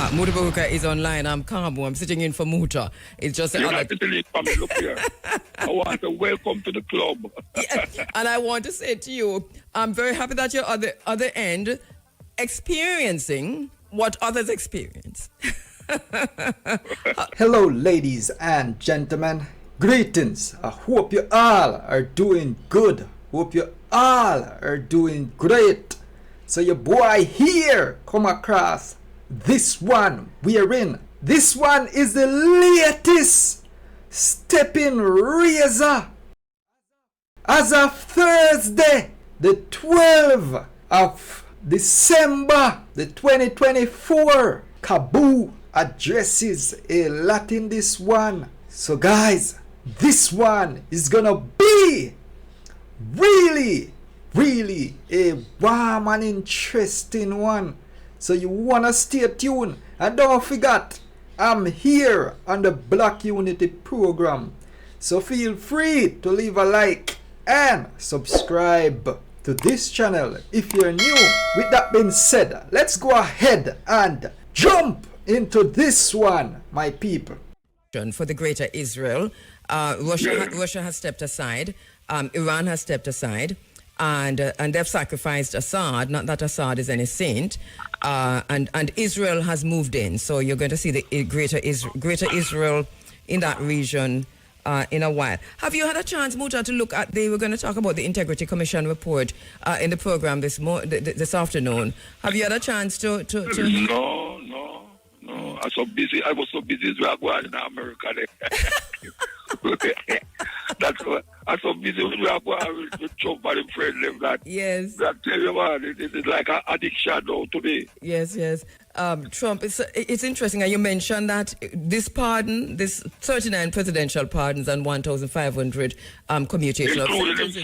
Mutabaruka is online. I'm Kabu. I'm sitting in for Muta. It's just You're not delete from me. Look here. I want to welcome to the club. Yeah, and I want to say to you, I'm very happy that you're at the other end experiencing what others experience. Hello, ladies and gentlemen. Greetings. I hope you all are doing good. Hope you all are doing great. So your boy here come across this one we're in. This one is the latest stepping razor. As of Thursday, the 12th of December, the 2024, Kabu addresses a lot in this one. So guys, this one is gonna be really a warm and interesting one. So you wanna stay tuned. And don't forget, I'm here on the Black Unity program. So feel free to leave a like and subscribe to this channel if you're new. With that being said, let's go ahead and jump into this one, my people. For the greater Israel, Russia has stepped aside, Iran has stepped aside, and they've sacrificed Assad. Not that Assad is any saint, and Israel has moved in. So you're going to see the greater Israel in that region in a while. Have you had a chance, Muta, to look at we're going to talk about the Integrity Commission report in the program this afternoon. Have you had a chance to... No. I was so busy as we are going in America. That's what I'm so busy when we are going with Trump and the friend that. Yes. That tell you what, it's like an addiction now to me. Yes. Trump, it's interesting. And you mentioned that this 39 presidential pardons and 1,500 commutations. Including his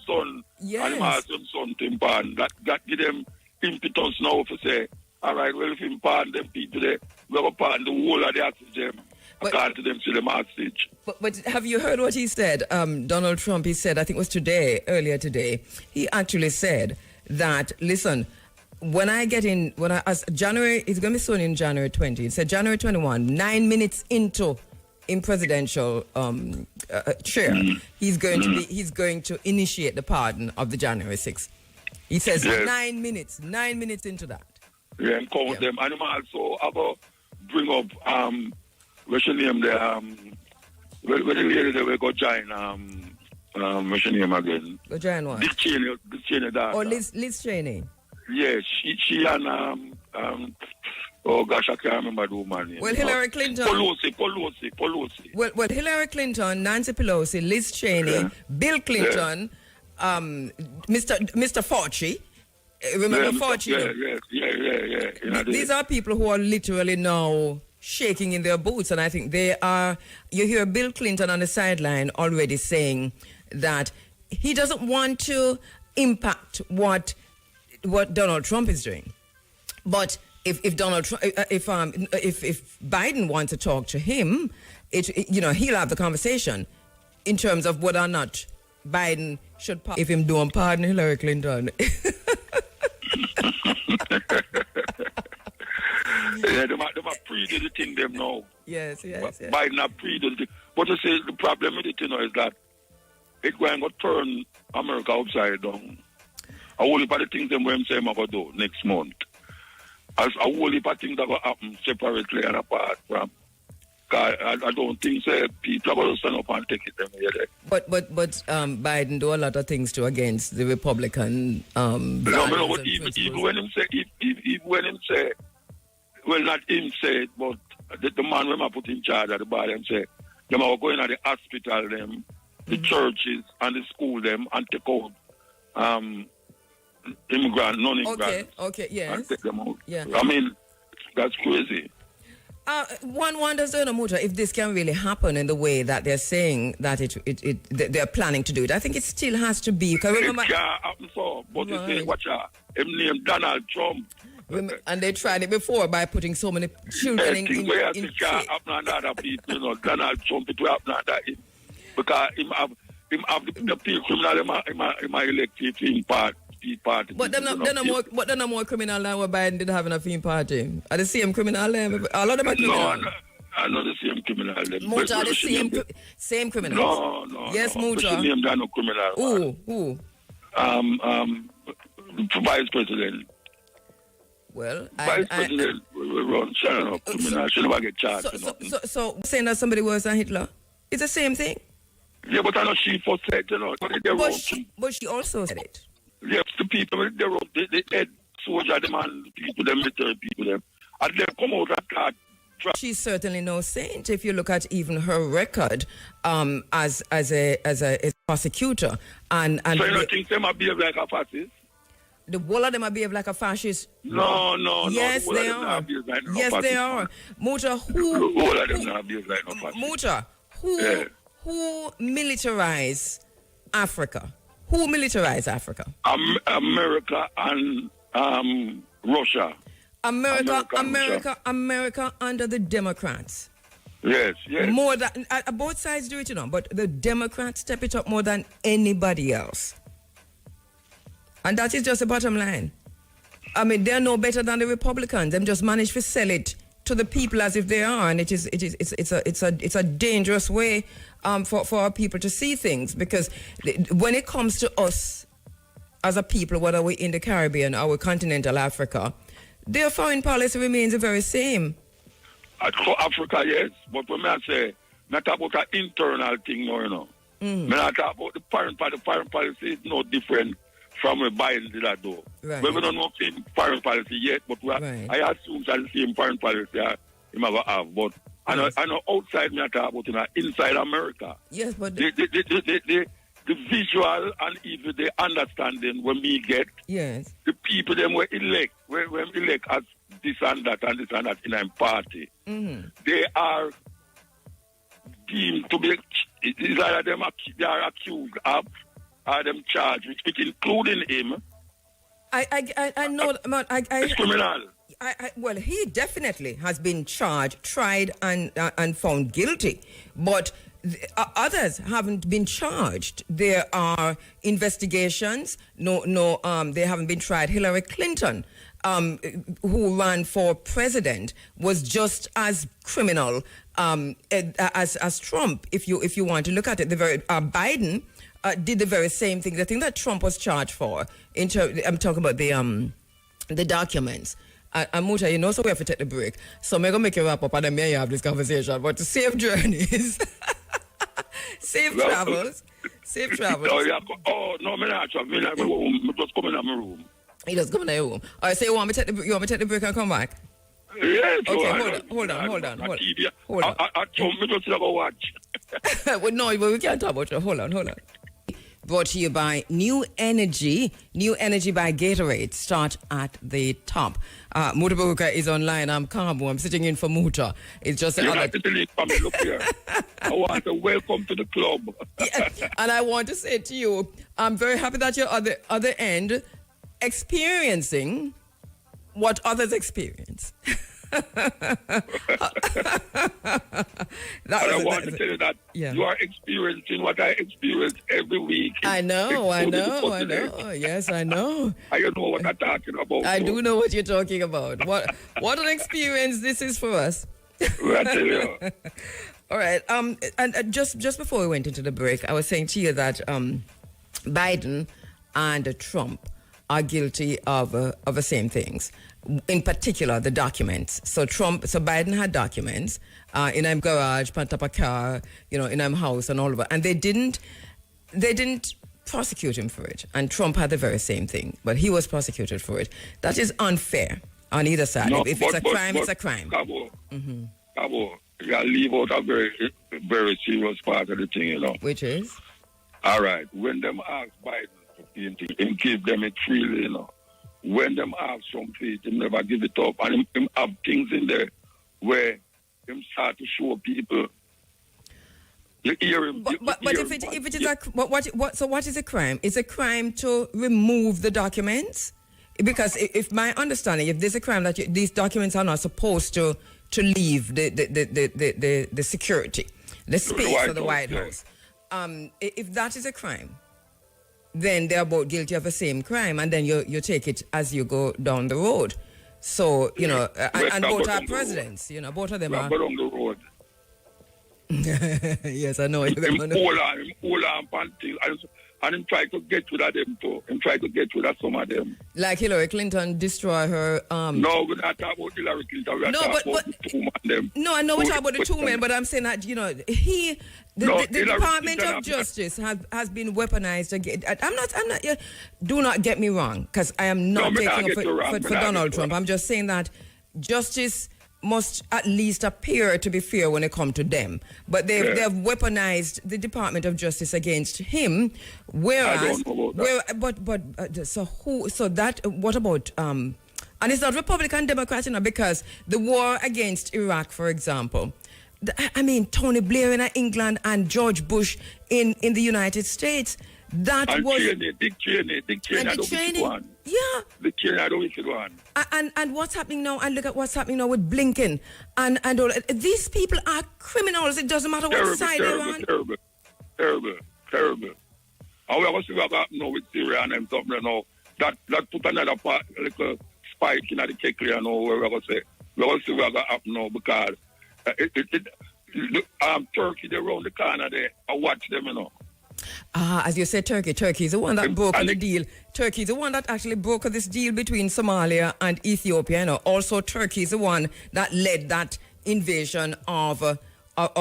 son. Yes. And his son to pardon. That give them impetus now to say, all right, well, if him pardon them people there, we're going to pardon the whole of the hostage. According to them to the hostage. But have you heard what he said? Donald Trump, he said, I think it was earlier today, he actually said that, listen, January, it's going to be soon in January 20. He said January 21, 9 minutes into in presidential chair, he's going to initiate the pardon of the January 6th. He says 9 minutes into that. Yeah, and count them. And I'm also about bring up what's your name there? Where the lady that we go join what's your name again? Go join what? Liz Cheney daughter. Oh, Liz Cheney. Yes, she and oh gosh, I can't remember the woman name. Well, Hillary Clinton. Pelosi. Well, Hillary Clinton, Nancy Pelosi, Liz Cheney, Bill Clinton, Mr. Fauci. Remember Fauci? Yeah. These are people who are literally now shaking in their boots, and I think they are. You hear Bill Clinton on the sideline already saying that he doesn't want to impact what Donald Trump is doing, but if Biden wants to talk to him, he'll have the conversation in terms of whether or not Biden should if him don't pardon Hillary Clinton. Yeah, they might pre-do the thing them now. Yes. Biden have pre-do the thing. But I say the problem with it, is that it's going to turn America upside down. A whole heap of the things them where I'm saying I'm going to do next month. As a whole heap of things that will happen separately and apart from. I don't think people are going to stand up and take it them here. But Biden do a lot of things too against the Republican. No, but even when him say, well, not him say it, but the man when I put in charge of the body and say, them are going to the hospital, them, the churches and the school, them, and take out non-immigrants. Okay, yes. And take them out. Yeah. I mean, that's crazy. One wonders, if this can really happen in the way that they're saying that they're planning to do it. I think it still has to be. It can't happen so, but right. They say, watch out, him named Donald Trump. And they tried it before by putting so many children in it can't happen on other people, Donald Trump, it will happen on that. Because him have the people criminal, him elected in part party. But they're not more criminal than what Biden did have in a theme party. Are the same criminal? All of them are criminal. No, I'm not the same criminal. Muta are the same criminals. No. Yes, Muta. They're no criminal. Who? Vice President. Well, Vice President will run. She'll not criminal. She'll never get charged. So saying that somebody worse than Hitler, it's the same thing. Yeah, but I know she first said, But she also said it. Yes, the people, the head soldier, them and the people, the military people, them. And they come out and start. She's certainly no saint. If you look at even her record as a prosecutor, and so you don't think they might behave like a fascist? The whole of them are behave like a fascist. No. Yes, they are. Yes, they are. Muta, who? The whole of them not behave like no fascist. Muta, who militarized Africa? Who militarized Africa? America and Russia. America under the Democrats. Yes. More than both sides do it, but the Democrats step it up more than anybody else. And that is just the bottom line. I mean, they're no better than the Republicans. Them just manage to sell it to the people as if they are, and it's a dangerous way for our people to see things, because when it comes to us as a people, whether we're in the Caribbean or continental Africa, their foreign policy remains the very same. For Africa, yes, but when I say not about an internal thing, no, When I talk about the foreign policy is no different from what Biden did that though. Right. But we don't know the foreign policy yet, but I assume that the same foreign policy he might have. But I know outside me I talk about inside America. Yes, but the visual and even the understanding when we get, yes, the people them were elect as this and that in a party. Mm-hmm. They are deemed to be, they are accused of, are them charged with including him. I know, it's criminal. Well, he definitely has been charged, tried, and found guilty, but others haven't been charged. There are investigations. No, they haven't been tried. Hillary Clinton, who ran for president, was just as criminal as Trump. If you want to look at it, Biden did the very same thing. The thing that Trump was charged for. I'm talking about the documents. And Muta, so we have to take the break. So I'm going to make you wrap up and then may have this conversation. But to safe journeys, safe travels. No, I'm not just coming in my room. He just coming in your room. All right, so you want me to take the break and come back? Yes. Okay, hold on. I told me just to watch. Well, no, we can't talk about it. Hold on. Brought to you by New Energy by Gatorade. Start at the top. Mutabaruka is online. I'm Kabu. I'm sitting in for Muta. It's just look here. I want to welcome to the club. Yeah, and I want to say to you, I'm very happy that you're at the other end experiencing what others experience. I want to tell you that you are experiencing what I experience every week. I know. Yes, I know. I know what I'm talking about. I do know what you're talking about. What an experience this is for us. I tell you. All right. And just before we went into the break, I was saying to you that Biden and Trump are guilty of the same things. In particular, the documents. So Biden had documents in his garage, on top of a car, in his house and all of it. And they didn't prosecute him for it. And Trump had the very same thing, but he was prosecuted for it. That is unfair on either side. No, if it's a crime, it's a crime. Kabu, you gotta leave out a very, very serious part of the thing, Which is? All right. When them ask Biden to paint him give them it freely, When them ask some faith, him never give it up. And him have things in there where him start to show people. You hear him. But if it is what is a crime? It's a crime to remove the documents? Because if my understanding, if there's a crime that these documents are not supposed to leave the security, the space of the White House. If that is a crime, then they're both guilty of the same crime, and then you take it as you go down the road. So, you know, and both are presidents, you know, both of them are. Along the road. Yes, I know. Him hold on until, and him try to get rid of them too. Him try to get rid of some of them. Like Hillary Clinton destroy her. No, we're not talking about Hillary Clinton. We're talking about the two men. Them. No, I know we're talking about the two men, but I'm saying that, you know, the Department of Justice has been weaponized again. I'm not. Do not get me wrong, because I am not taking up for Donald Trump. I'm just saying that justice must at least appear to be fair when it comes to them. But they have weaponized the Department of Justice against him. Whereas, I don't know about that. What about and it's not Republican Democrat, you know, because the war against Iraq, for example. I mean, Tony Blair in England and George Bush in the United States. That and was Dick Cheney. I don't wish one. Yeah. Dick Cheney, I don't wish one. And what's happening now? And look at what's happening now with Blinken and all. These people are criminals. It doesn't matter what side they're on. Terrible. And we have to see what happens now with Syria and them something now. That put another part, like a spike in the cake, you know, where we're going to say. We're going to see what happens now because Turkey, they're around the corner there. I watch them, you know. As you said, Turkey is the one that broke the deal. Turkey is the one that actually broke this deal between Somalia and Ethiopia. You know. Also, Turkey is the one that led that invasion of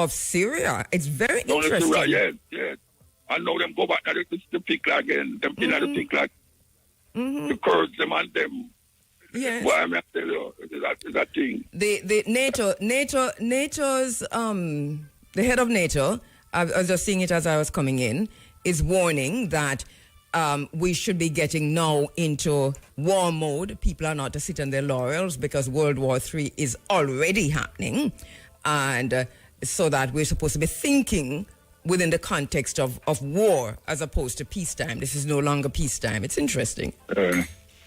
Syria. It's very interesting. Syria, yes. And now them go back to the Pikla again. Them in the Pikla. The Kurds, them and them. Yes. Well, I'm tell you, is that thing. The NATO's the head of NATO. I was just seeing it as I was coming in, is warning that we should be getting now into war mode. People are not to sit on their laurels because World War III is already happening. And so that we're supposed to be thinking within the context of war as opposed to peacetime. This is no longer peacetime. It's interesting.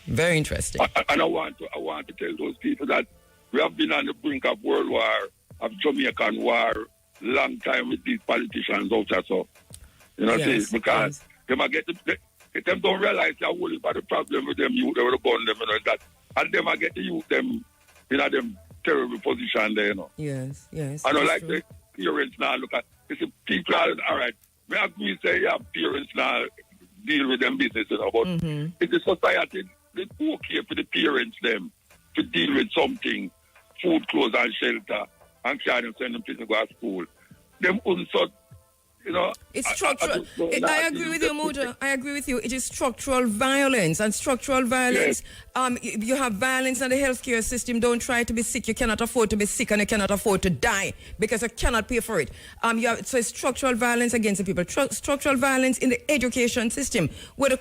Very interesting. And I want to tell those people that we have been on the brink of World War, of Jamaican War, long time with these politicians out there, so you know, because they might get them don't realize that only about the problem with them youth, they will go on them, you know, that and they might get to use them in them terrible position there, you know. Yes. I don't like true. The parents now look at it's people are all right. We have to say parents now deal with them business, you know, but it's the society it's okay for the parents them to deal with something, food, clothes and shelter. And send them to go to school. Them unsought, you know. It's structural. I agree with you, Muta. I agree with you. It is structural violence. And structural violence, you have violence in the healthcare system. Don't try to be sick. You cannot afford to be sick and you cannot afford to die because you cannot pay for it. So it's structural violence against the people. Structural violence in the education system where the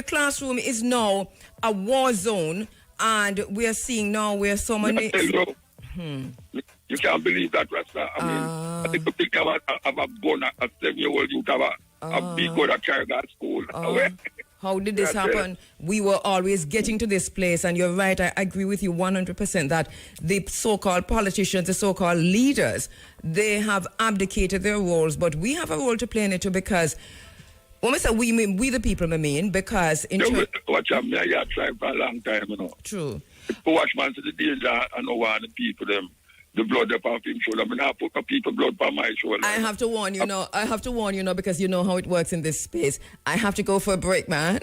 classroom is now a war zone. And we are seeing now where so many... You can't believe that, Rasta. I mean, I think the big have a gun, a 7-year-old youth have a big gun at carry that school. How did this happen? We were always getting to this place, and you're right, I agree with you 100% that the so-called politicians, the so-called leaders, they have abdicated their roles, but we have a role to play in it too, because when we say we mean we the people, I mean, because in watch out, I tried for a long time, you know. True. Watch man to the danger and no one the people them. The blood up on him shoulder. I mean, I put people blood on my shoulder. I have to warn you, because you know how it works in this space. I have to go for a break, man.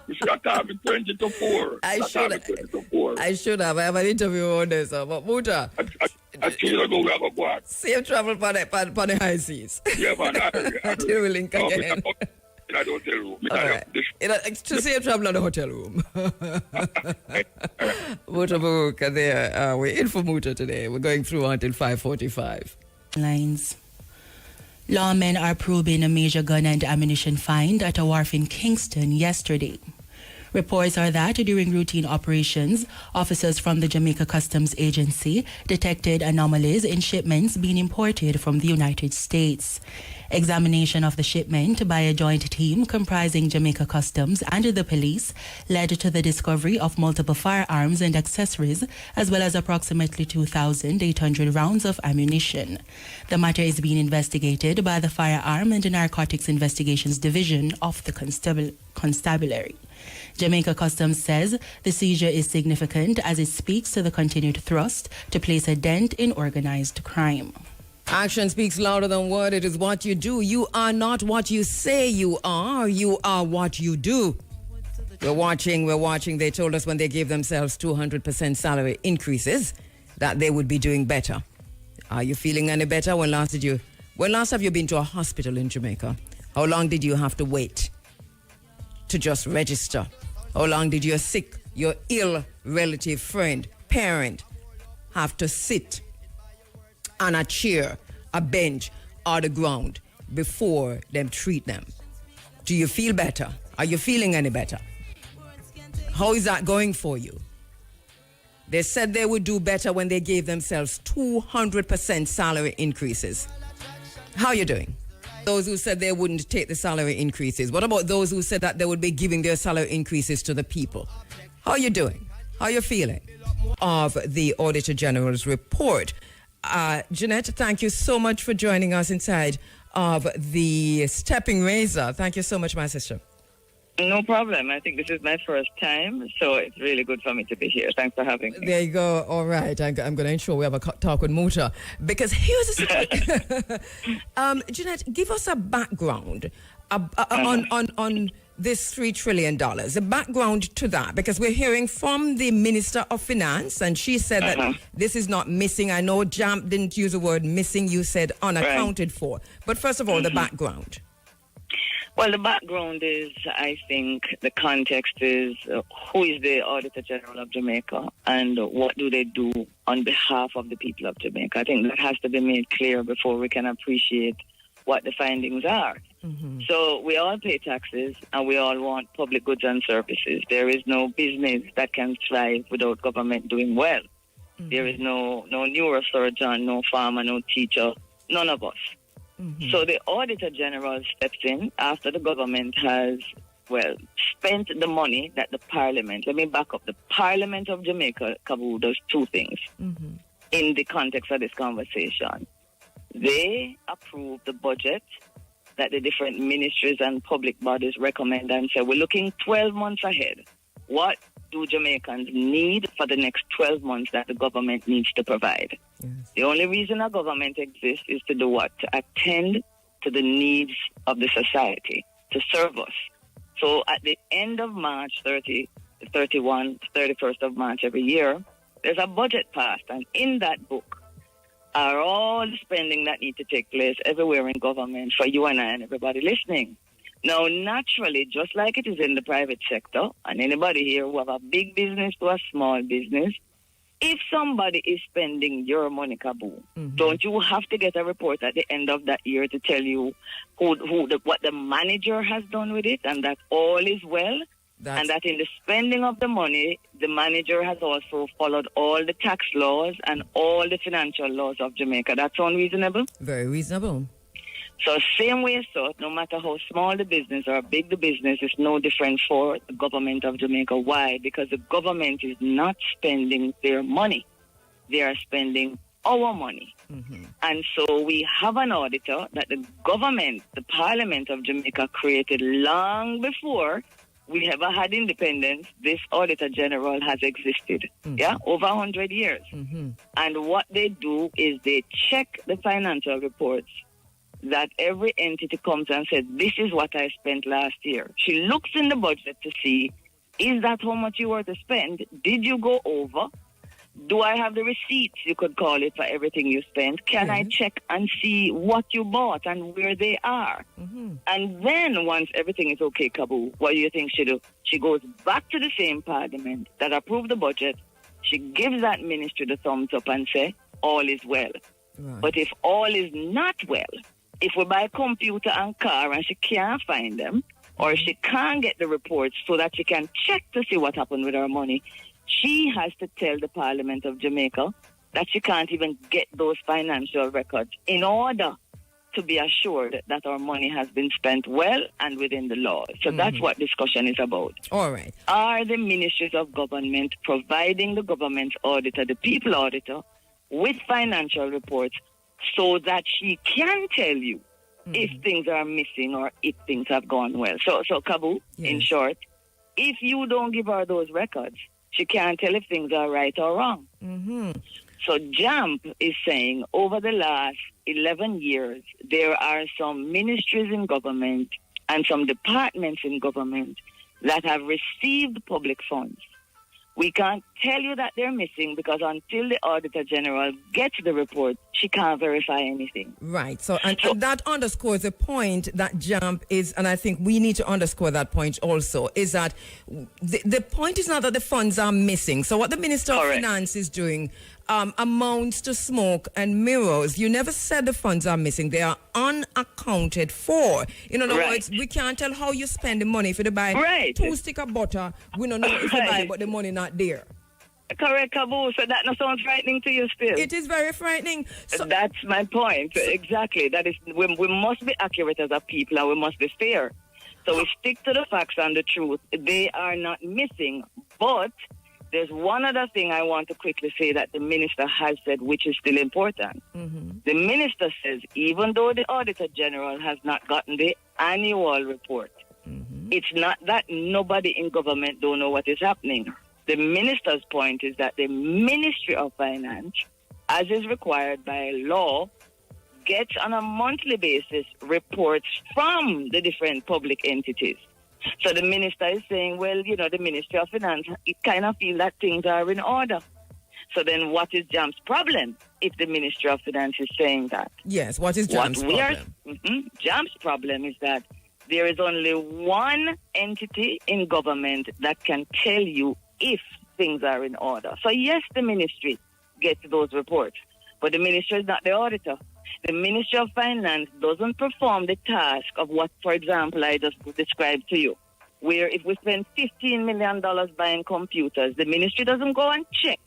You should have told me 20 to 4. I should have. I have an interview on this, but Muta. I tell you, we have a go out. Safe travel for the high seas. Yeah, man. Until we link again. In the hotel room. To safe travel in the hotel room. Mutabaruka there. We're in for Muta today. We're going through until 5:45. Lines. Lawmen are probing a major gun and ammunition find at a wharf in Kingston yesterday. Reports are that during routine operations, officers from the Jamaica Customs Agency detected anomalies in shipments being imported from the United States. Examination of the shipment by a joint team comprising Jamaica Customs and the police led to the discovery of multiple firearms and accessories, as well as approximately 2,800 rounds of ammunition. The matter is being investigated by the Firearm and Narcotics Investigations Division of the Constabulary. Jamaica Customs says the seizure is significant as it speaks to the continued thrust to place a dent in organized crime. Action speaks louder than word. It is what you do. You are not what you say you are. You are what you do. We're watching. They told us when they gave themselves 200% salary increases that they would be doing better. Are you feeling any better? When last have you been to a hospital in Jamaica? How long did you have to wait to just register? How long did your sick, your ill relative, friend, parent have to sit on a chair, a bench, or the ground before them treat them? Do you feel better? Are you feeling any better? How is that going for you? They said they would do better when they gave themselves 200% salary increases. How are you doing? Those who said they wouldn't take the salary increases. What about those who said that they would be giving their salary increases to the people? How are you doing? How are you feeling? Of the Auditor General's report. Jeanette, thank you so much for joining us inside of the Stepping Razor. Thank you so much, my sister. No problem. I think this is my first time, so it's really good for me to be here. Thanks for having me. There you go. All right. I'm going to ensure we have a talk with Muta, because here's the situation. Jeanette, give us a background on this $3 trillion, the background to that, because we're hearing from the Minister of Finance, and she said that this is not missing. I know Jam didn't use the word missing. You said unaccounted for. But first of all, the background. Well, the background is, I think, the context is who is the Auditor General of Jamaica and what do they do on behalf of the people of Jamaica. I think that has to be made clear before we can appreciate what the findings are. So we all pay taxes and we all want public goods and services. There is no business that can thrive without government doing well. There is no neurosurgeon, no farmer, no teacher, none of us. So the Auditor General steps in after the government has, spent the money that the Parliament, let me back up, the Parliament of Jamaica, Kabu, does two things in the context of this conversation. They approve the budget that the different ministries and public bodies recommend and say, we're looking 12 months ahead. What do Jamaicans need for the next 12 months that the government needs to provide? Yes. The only reason a government exists is to do what? To attend to the needs of the society, to serve us. So at the end of March 30, 31, 31st of March every year, there's a budget passed, and in that book are all the spending that need to take place everywhere in government for you and I and everybody listening. Now, naturally, just like it is in the private sector, and anybody here who have a big business to a small business, if somebody is spending your money, Kabu, don't you have to get a report at the end of that year to tell you what the manager has done with it and that all is well? And that in the spending of the money, the manager has also followed all the tax laws and all the financial laws of Jamaica. That's unreasonable? Very reasonable. So same way as so, no matter how small the business or big the business, is no different for the government of Jamaica. Why? Because the government is not spending their money. They are spending our money. And so we have an auditor that the government, the Parliament of Jamaica created long before we ever had independence. This Auditor General has existed, over 100 years. And what they do is they check the financial reports that every entity comes and says, this is what I spent last year. She looks in the budget to see, is that how much you were to spend? Did you go over? Do I have the receipts, you could call it, for everything you spent? Can I check and see what you bought and where they are? And then once everything is okay, Kabu, what do you think she do? She goes back to the same Parliament that approved the budget. She gives that ministry the thumbs up and say, all is well. But if all is not well, if we buy computer and car and she can't find them, or she can't get the reports so that she can check to see what happened with her money, she has to tell the Parliament of Jamaica that she can't even get those financial records in order to be assured that our money has been spent well and within the law. So that's what discussion is about. All right. Are the ministries of government providing the government auditor, the people auditor, with financial reports so that she can tell you if things are missing or if things have gone well? So Kabu, in short, if you don't give her those records, she can't tell if things are right or wrong. So JAMP is saying over the last 11 years, there are some ministries in government and some departments in government that have received public funds. We can't tell you that they're missing because until the Auditor General gets the report, she can't verify anything. Right. So that underscores the point that JAMP is, and I think we need to underscore that point also, is that the point is not that the funds are missing. So what the Minister of Finance is doing amounts to smoke and mirrors. You never said the funds are missing. They are unaccounted for. In other words, we can't tell how you spend the money. If you buy 2 sticks of butter, we don't know if you buy, but the money not there. Correct, Kabu. So that not sounds frightening to you still? It is very frightening. So that's my point. Exactly. That is, we must be accurate as a people and we must be fair. So we stick to the facts and the truth. They are not missing, but there's one other thing I want to quickly say that the minister has said, which is still important. The minister says, even though the Auditor General has not gotten the annual report, it's not that nobody in government don't know what is happening. The minister's point is that the Ministry of Finance, as is required by law, gets on a monthly basis reports from the different public entities. So the minister is saying, well, you know, the Ministry of Finance, it kind of feel that things are in order. So then what is JAMP's problem if the Ministry of Finance is saying that? Yes, what is JAMP's problem? JAMP's problem is that there is only one entity in government that can tell you if things are in order. So yes, the ministry gets those reports, but the ministry is not the auditor. The Ministry of Finance doesn't perform the task of what, for example, I just described to you, where if we spend $15 million buying computers, the ministry doesn't go and check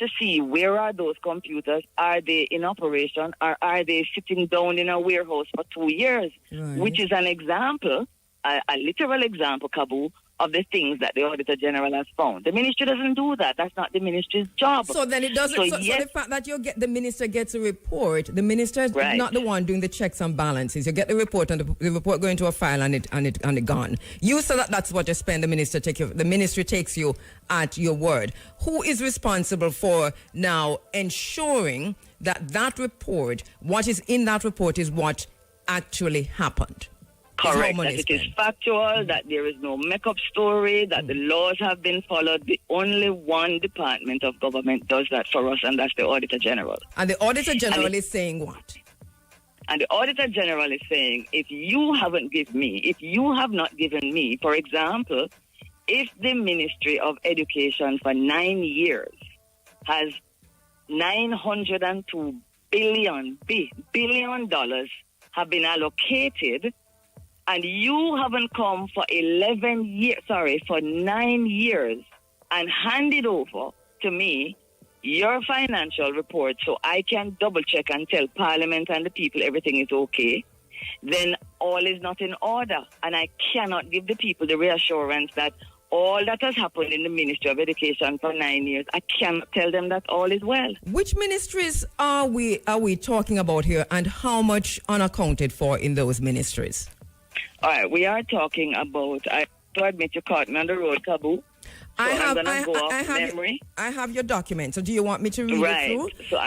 to see where are those computers, are they in operation, or are they sitting down in a warehouse for 2 years, which is an example, a literal example, Kabu, of the things that the Auditor General has found. The ministry doesn't do that. That's not the ministry's job. So then it doesn't. So the fact that the minister gets a report, the minister is not the one doing the checks and balances. You get the report and the report going to a file and it gone. You said that's what you spend. The ministry takes you at your word. Who is responsible for now ensuring that report, what is in that report, is what actually happened? Correct, that it is factual, that there is no make-up story, that the laws have been followed. The only one department of government does that for us, and that's the Auditor General. And the Auditor General is saying what? And the Auditor General is saying, if you have not given me, for example, if the Ministry of Education for 9 years has $902 billion have been allocated, and you haven't come for 9 years and handed over to me your financial report so I can double check and tell Parliament and the people everything is okay, then all is not in order. And I cannot give the people the reassurance that all that has happened in the Ministry of Education for 9 years, I cannot tell them that all is well. Which ministries are we talking about here, and how much unaccounted for in those ministries? All right, we are talking about, I admit you caught me on the road, Kabu. So I'm going to go off memory. I have your document, so do you want me to read it through? So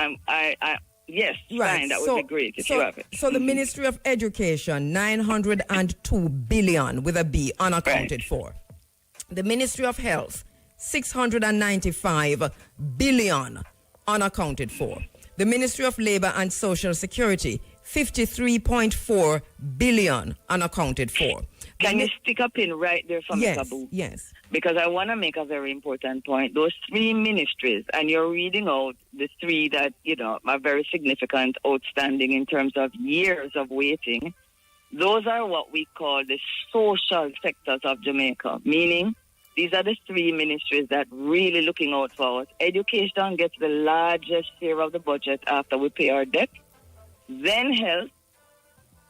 yes, fine, that would be great if you have it. So the Ministry of Education, $902 billion with a B, unaccounted for. The Ministry of Health, $695 billion, unaccounted for. The Ministry of Labor and Social Security, $53.4 billion, unaccounted for. Can you stick a pin right there for me, Kabu? Yes. Because I want to make a very important point. Those three ministries, and you're reading out the three that, are very significant, outstanding in terms of years of waiting. Those are what we call the social sectors of Jamaica, meaning these are the three ministries that really looking out for us. Education gets the largest share of the budget after we pay our debt, then health,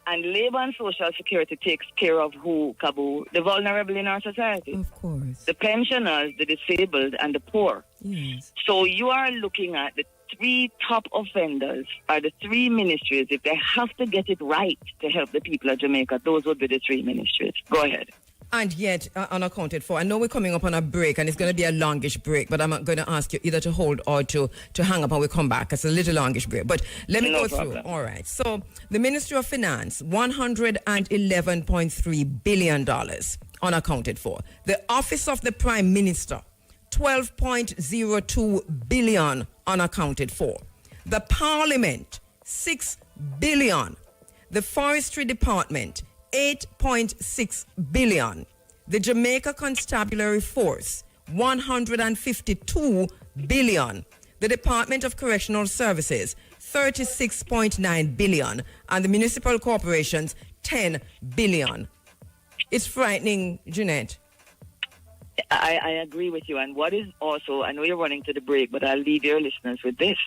And labor and social security takes care of who, Kabu? The vulnerable in our society. Of course. The pensioners, the disabled, and the poor. Yes. So you are looking at the three top offenders are the three ministries. If they have to get it right to help the people of Jamaica, those would be the three ministries. Go ahead. And yet, unaccounted for. I know we're coming up on a break, and it's going to be a longish break, but I'm going to ask you either to hold or to hang up and we'll come back. It's a little longish break. But let me go through. All right. So, the Ministry of Finance, $111.3 billion unaccounted for. The Office of the Prime Minister, $12.02 billion unaccounted for. The Parliament, $6 billion. The Forestry Department, $8.6 billion. The Jamaica Constabulary Force, $152 billion. The Department of Correctional Services, $36.9 billion. And the municipal corporations, $10 billion. It's frightening, Jeanette. I agree with you. And what is also, I know you're running to the break, but I'll leave your listeners with this.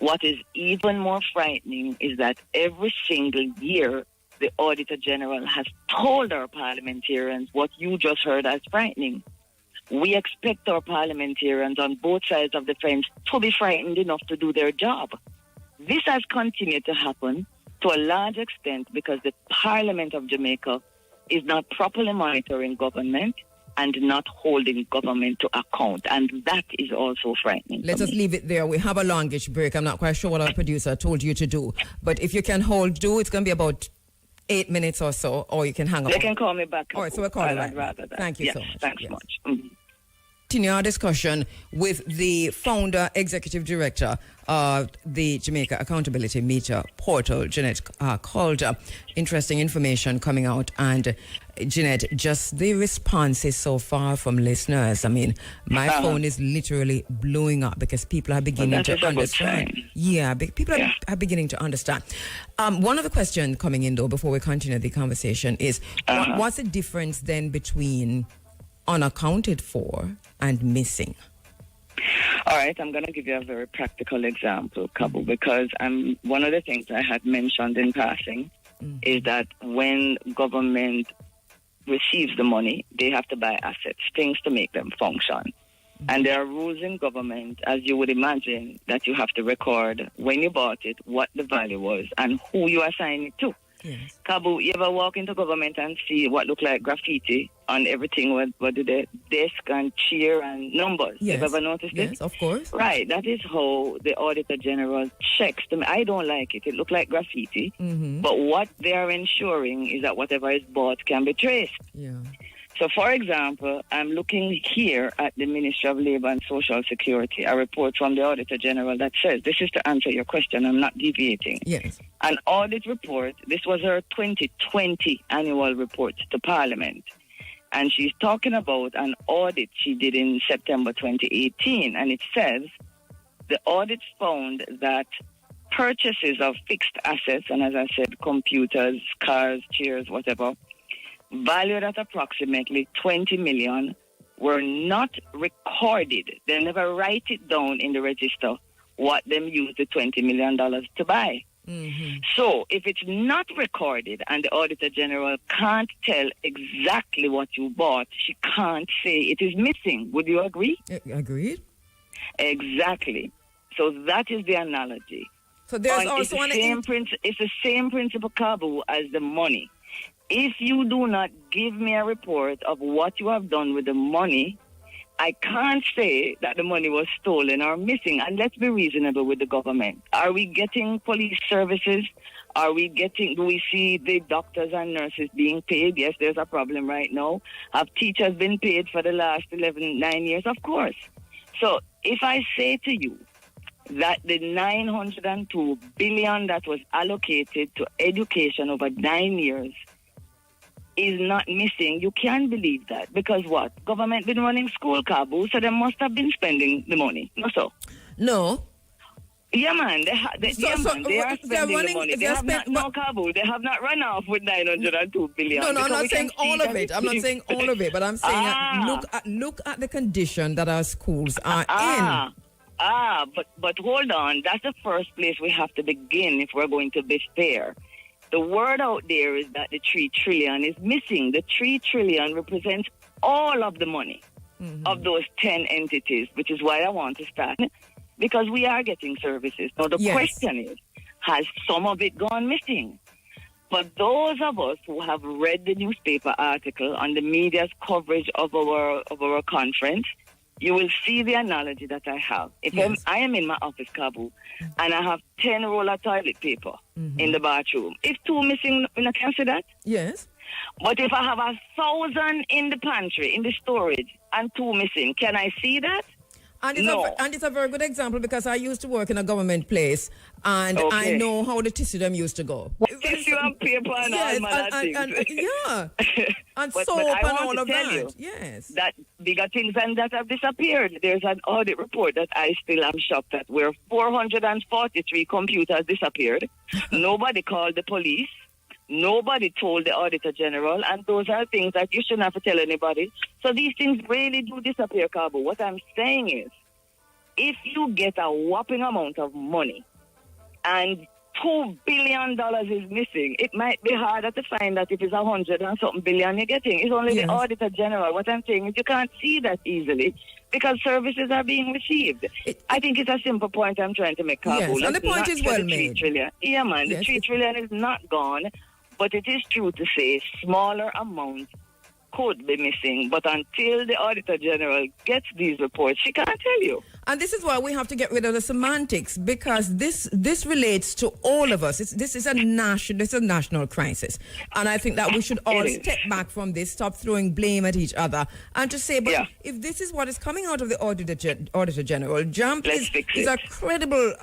What is even more frightening is that every single year, the Auditor General has told our parliamentarians what you just heard as frightening. We expect our parliamentarians on both sides of the fence to be frightened enough to do their job. This has continued to happen to a large extent because the Parliament of Jamaica is not properly monitoring government and not holding government to account. And that is also frightening. Let us leave it there. We have a longish break. I'm not quite sure what our producer told you to do. But if you can do, it's going to be about 8 minutes or so, or you can hang up. They can call me back. All right, so we'll call you back. Thank you so much. Thanks much. Continue our discussion with the founder, executive director of the Jamaica Accountability Meter Portal, Jeanette Calder. Interesting information coming out. And Jeanette, just the responses so far from listeners. I mean, my phone is literally blowing up because people are beginning to understand. Yeah, people are beginning to understand. One of the questions coming in, though, before we continue the conversation is, what's the difference then between unaccounted for and missing? All right, I'm going to give you a very practical example, Kabu, because one of the things I had mentioned in passing is that when government receives the money, they have to buy assets, things to make them function. And there are rules in government, as you would imagine, that you have to record when you bought it, what the value was, and who you assign it to. Yes. Kabu, you ever walk into government and see what look like graffiti on everything? What do the desk and chair and numbers? Yes. You ever noticed it? Yes, of course. Right. That is how the Auditor General checks them. I don't like it. It looks like graffiti. But what they are ensuring is that whatever is bought can be traced. Yeah. So, for example, I'm looking here at the Ministry of Labour and Social Security, a report from the Auditor General that says, this is to answer your question, I'm not deviating. Yes. An audit report, this was her 2020 annual report to Parliament. And she's talking about an audit she did in September 2018. And it says, the audit found that purchases of fixed assets, and as I said, computers, cars, chairs, whatever, valued at approximately 20 million were not recorded. They never write it down in the register what them used the $20 million to buy. So if it's not recorded and the Auditor General can't tell exactly what you bought, she can't say it is missing. Would you agree? Agreed. Exactly. So that is the analogy. So there's it's also it's the same principle, Kabu, as the money. If you do not give me a report of what you have done with the money, I can't say that the money was stolen or missing. And let's be reasonable with the government. Are we getting police services? Do we see the doctors and nurses being paid? Yes, there's a problem right now. Have teachers been paid for the last 9 years? Of course. So if I say to you that the $902 billion that was allocated to education over 9 years is not missing, you can't believe that. Because what? Government been running school, Kabu, so they must have been spending the money. No, so? No. Yeah, man. They are spending the money. They have not run off with $902 billion. No, I'm not saying all of it. I'm not saying all of it, but I'm saying look at the condition that our schools are in. But hold on. That's the first place we have to begin if we're going to be fair. The word out there is that the 3 trillion is missing. The 3 trillion represents all of the money of those 10 entities, which is why I want to start, because we are getting services. Now, the question is, has some of it gone missing? For those of us who have read the newspaper article on the media's coverage of our conference, you will see the analogy that I have. If I am in my office, Kabu, and I have 10 roll of toilet paper in the bathroom, if 2 missing, I can see that? Yes. But if I have 1,000 in the pantry, in the storage, and 2 missing, can I see that? And it's a very good example because I used to work in a government place and I know how the tissue them used to go. Tissue and paper and all manner things. And but soap I and want all to of tell that. you Yes. that bigger things than that have disappeared. There's an audit report that I still am shocked at where 443 computers disappeared. Nobody called the police. Nobody told the Auditor General, and those are things that you shouldn't have to tell anybody. So these things really do disappear, Kabu. What I'm saying is, if you get a whopping amount of money and $2 billion is missing, it might be harder to find that if it's 100 and something billion you're getting. It's only the Auditor General. What I'm saying is you can't see that easily because services are being received. I think it's a simple point I'm trying to make, Kabu. Yes, and the point is well made. 3 trillion. Yeah, man, the 3 trillion is not gone. But it is true to say smaller amounts could be missing. But until the Auditor General gets these reports, she can't tell you. And this is why we have to get rid of the semantics because this relates to all of us. This is a national crisis. And I think that we should all step back from this, stop throwing blame at each other, and to say, but if this is what is coming out of the Auditor General, JAMP is a credible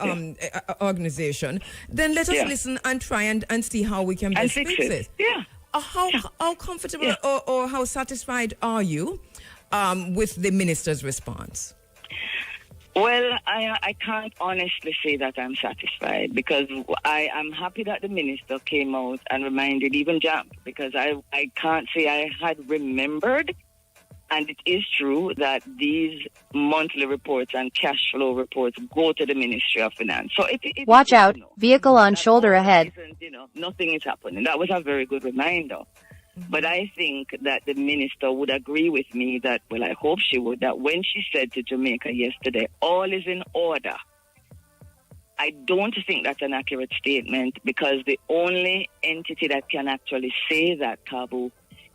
organization, then let us listen and try and see how we can best fix it. Yeah. How comfortable or how satisfied are you with the minister's response? Well, I can't honestly say that I'm satisfied because I am happy that the minister came out and reminded even JAMP because I can't say I had remembered. And it is true that these monthly reports and cash flow reports go to the Ministry of Finance. So watch out, vehicle on shoulder ahead. Nothing is happening. That was a very good reminder. But I think that the minister would agree with me that, well, I hope she would, that when she said to Jamaica yesterday, all is in order, I don't think that's an accurate statement because the only entity that can actually say that, Kabu,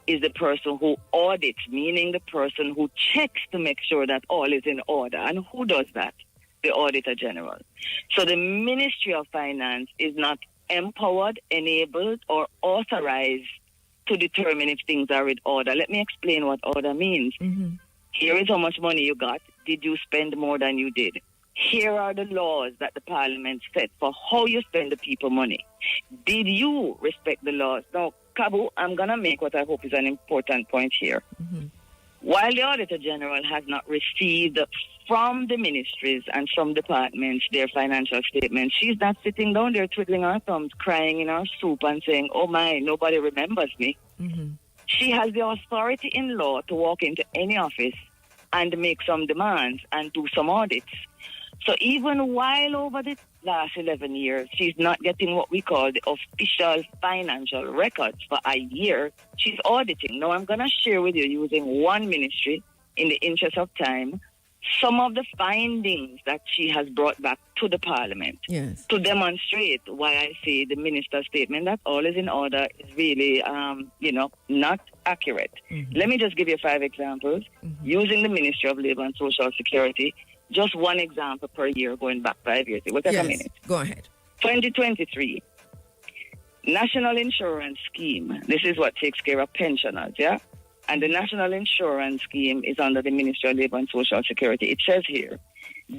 is the person who audits, meaning the person who checks to make sure that all is in order. And who does that? The Auditor General. So the Ministry of Finance is not empowered, enabled, or authorized to determine if things are in order. Let me explain what order means. Here is how much money you got. Did you spend more than you did? Here are the laws that the Parliament set for how you spend the people money. Did you respect the laws? Now, Kabu, I'm going to make what I hope is an important point here. While the Auditor General has not received from the ministries and from departments their financial statements, she's not sitting down there twiddling her thumbs, crying in her soup and saying, oh my, nobody remembers me. She has the authority in law to walk into any office and make some demands and do some audits. So even while over the last 11 years, she's not getting what we call the official financial records for a year, she's auditing. Now, I'm going to share with you, using one ministry, in the interest of time, some of the findings that she has brought back to the Parliament to demonstrate why I say the minister's statement that all is in order is really, not accurate. Let me just give you 5 examples. Using the Ministry of Labour and Social Security, just one example per year going back 5 years. We'll take a minute. Go ahead. 2023, National Insurance Scheme. This is what takes care of pensioners, And the National Insurance Scheme is under the Ministry of Labour and Social Security. It says here,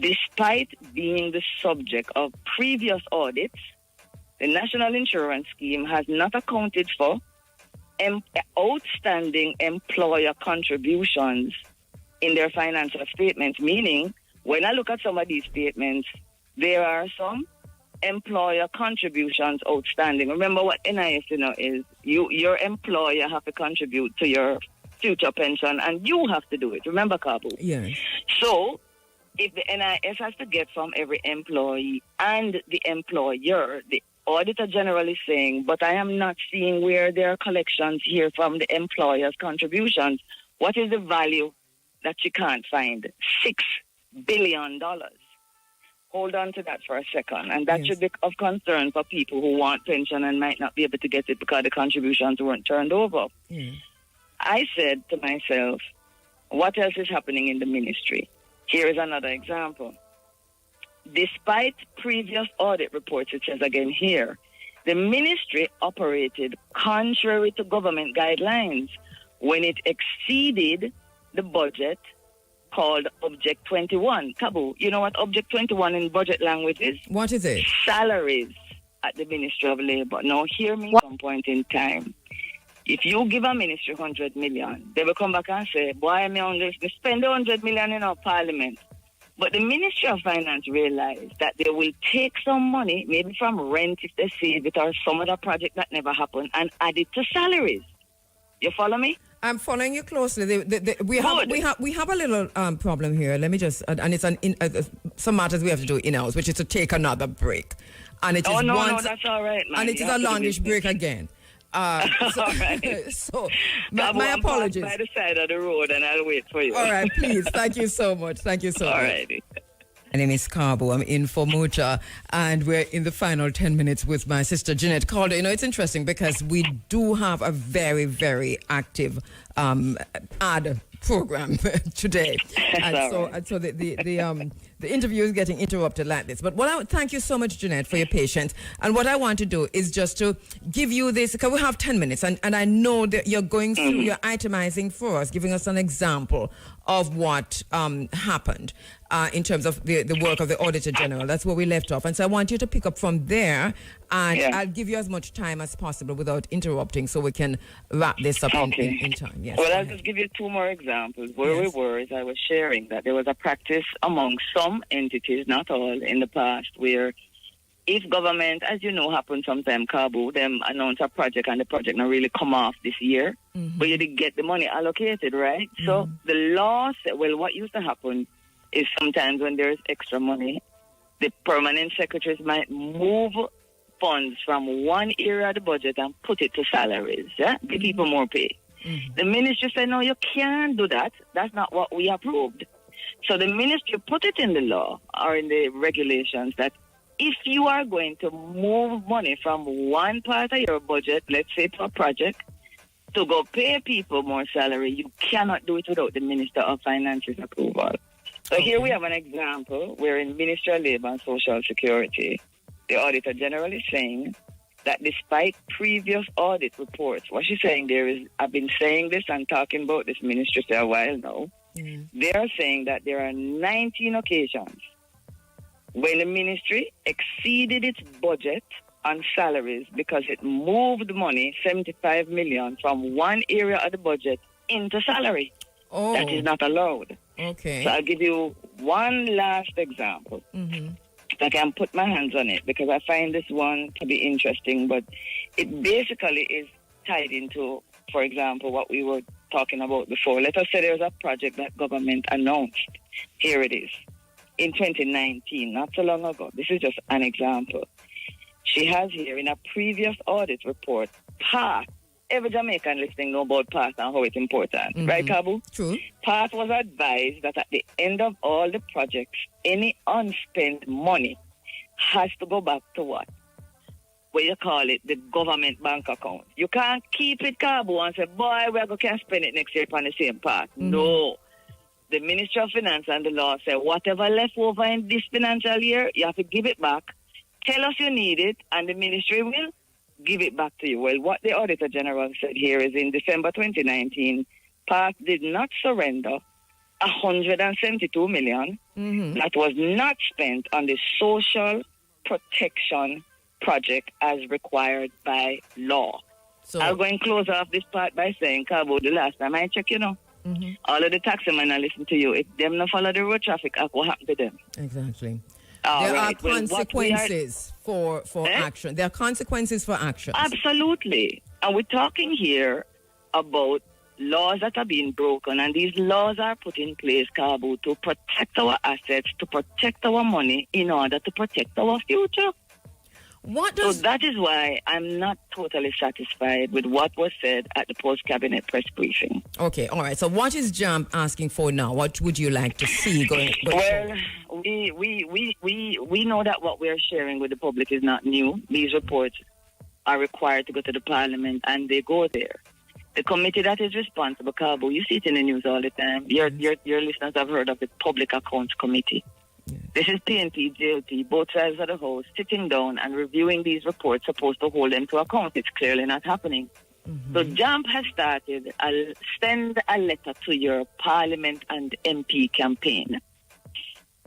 despite being the subject of previous audits, the National Insurance Scheme has not accounted for outstanding employer contributions in their financial statements, meaning when I look at some of these statements, there are some employer contributions outstanding. Remember what NIS is. Your employer have to contribute to your future pension and you have to do it. Remember, Kabu? Yes. So if the NIS has to get from every employee and the employer the Auditor General is saying, but I am not seeing where there are collections here from the employer's contributions. What is the value that she can't find? $6 billion. Hold on to that for a second. And that should be of concern for people who want pension and might not be able to get it because the contributions weren't turned over. I said to myself, what else is happening in the ministry? Here is another example. Despite previous audit reports, it says again here, the ministry operated contrary to government guidelines when it exceeded the budget called Object 21. Kabu, you know what Object 21 in budget language is? What is it? Salaries at the Ministry of Labour. Now, hear me at some point in time. If you give a ministry 100 million, they will come back and say, boy, I'm only spend 100 million in our parliament. But the Ministry of Finance realized that they will take some money, maybe from rent if they save it, or some other project that never happened, and add it to salaries. You follow me? I'm following you closely. We have a little problem here. Let me just, and it's some matters we have to do in-house, which is to take another break. And it is no, that's all right, man. And it is a longish break again. All right. So my apologies. By the side of the road, and I'll wait for you. All right, please. Thank you so much. Thank you so much. All righty. My name is Kabu. I'm in for Muta, and we're in the final 10 minutes with my sister Jeanette Calder. You know, it's interesting because we do have a very, very active ad program today, and so the interview is getting interrupted like this. But thank you so much, Jeanette, for your patience. And what I want to do is just to give you this, because we have 10 minutes, and I know that you're going through, you're itemizing for us, giving us an example of what happened in terms of the work of the Auditor General. That's where we left off. And so I want you to pick up from there, and I'll give you as much time as possible without interrupting so we can wrap this up in time. Yes. Well, I'll just give you two more examples. Where we were is I was sharing that there was a practice among some entities, not all, in the past, where if government, as you know, happens sometime, Kabu, them announce a project and the project not really come off this year, but you did get the money allocated, right? So the law said, well, what used to happen is sometimes when there is extra money, the permanent secretaries might move funds from one area of the budget and put it to salaries, give people more pay. The ministry said, no, you can't do that. That's not what we approved. So the ministry put it in the law or in the regulations that if you are going to move money from one part of your budget, let's say to a project, to go pay people more salary, you cannot do it without the Minister of Finance's approval. So here we have an example where in Ministry of Labour and Social Security, the Auditor General is saying that despite previous audit reports, what she's saying there is, I've been saying this and talking about this ministry for a while now, they are saying that there are 19 occasions when the ministry exceeded its budget on salaries because it moved money, 75 million, from one area of the budget into salary. That is not allowed. Okay. So I'll give you one last example. I can put my hands on it because I find this one to be interesting, but it basically is tied into, for example, what we were talking about before. Let us say there's a project that government announced. Here it is. In 2019, not so long ago. This is just an example. She has here in a previous audit report, PATH. Every Jamaican listening know about PATH and how it's important. Right, Kabu? True. PATH was advised that at the end of all the projects, any unspent money has to go back to what? What you call it, the government bank account. You can't keep it, Kabu, and say, boy, we're going to spend it next year on the same path. No. The Ministry of Finance and the law say, whatever left over in this financial year, you have to give it back. Tell us you need it, and the ministry will give it back to you. Well, what the Auditor General said here is in December 2019, PATH did not surrender 172 million that was not spent on the social protection project as required by law. So I'll go and close off this part by saying, Kabu, the last time I checked, all of the taximen I listen to you, if them not follow the road traffic act, what happened to them? Exactly. There are consequences for action. There are consequences for action. Absolutely. And we're talking here about laws that are being broken, and these laws are put in place, Kabu, to protect our assets, to protect our money in order to protect our future. What So does... that is why I'm not totally satisfied with what was said at the post-cabinet press briefing. Okay, all right. So what is JAMP asking for now? What would you like to see going Well, forward? we know that what we are sharing with the public is not new. These reports are required to go to the parliament, and they go there. The committee that is responsible, Kabu, you see it in the news all the time. Your listeners have heard of the Public Accounts Committee. This is PNP, JLP, both sides of the house, sitting down and reviewing these reports, supposed to hold them to account. It's clearly not happening. So JAMP has started, send a letter to your Parliament and MP campaign.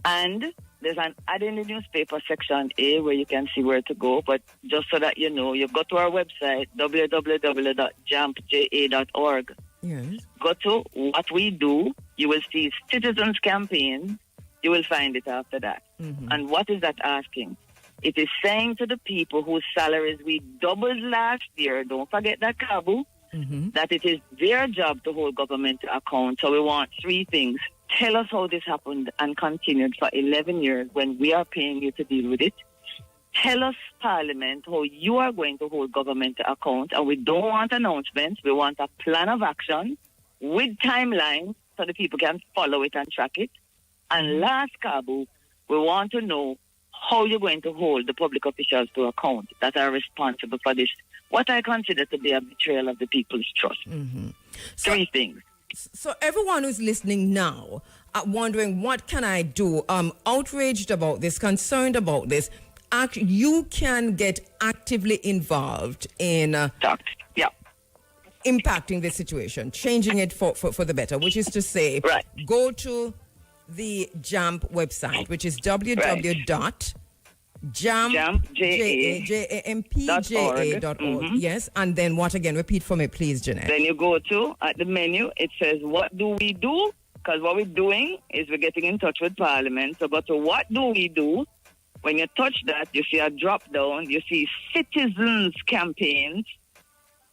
And there's an ad in the newspaper, section A, where you can see where to go. But just so that you know, you go to our website, www.jampja.org. Yes. Go to what we do. You will see citizens campaign. You will find it after that. And what is that asking? It is saying to the people whose salaries we doubled last year, don't forget that, Kabu, that it is their job to hold government to account. So we want three things. Tell us how this happened and continued for 11 years when we are paying you to deal with it. Tell us, Parliament, how you are going to hold government to account. And we don't want announcements. We want a plan of action with timelines so the people can follow it and track it. And last, Kabu, we want to know how you're going to hold the public officials to account that are responsible for this, what I consider to be a betrayal of the people's trust. Three things. So everyone who's listening now, wondering what can I do, outraged about this, concerned about this, you can get actively involved in impacting the situation, changing it for the better, which is to say, go to the JAMP website, which is www.jampja.org. Yes, and then what again? Repeat for me, please, Jeanette. Then you go to, at the menu, it says, what do we do? Because what we're doing is we're getting in touch with Parliament. So go to what do we do? When you touch that, you see a drop down, you see citizens campaigns.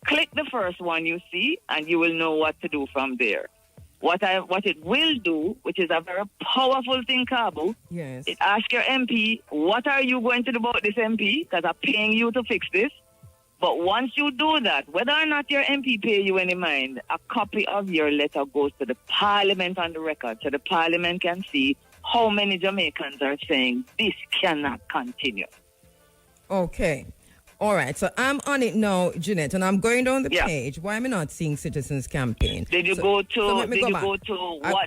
Click the first one you see, and you will know what to do from there. What it will do, which is a very powerful thing, Kabu, it asks your MP, what are you going to do about this, MP? Because I'm paying you to fix this. But once you do that, whether or not your MP pay you any mind, a copy of your letter goes to the Parliament on the record, so the Parliament can see how many Jamaicans are saying this cannot continue. Okay. All right, so I'm on it now, Jeanette, and I'm going down the page. Why am I not seeing Citizens Campaign? Did you go to what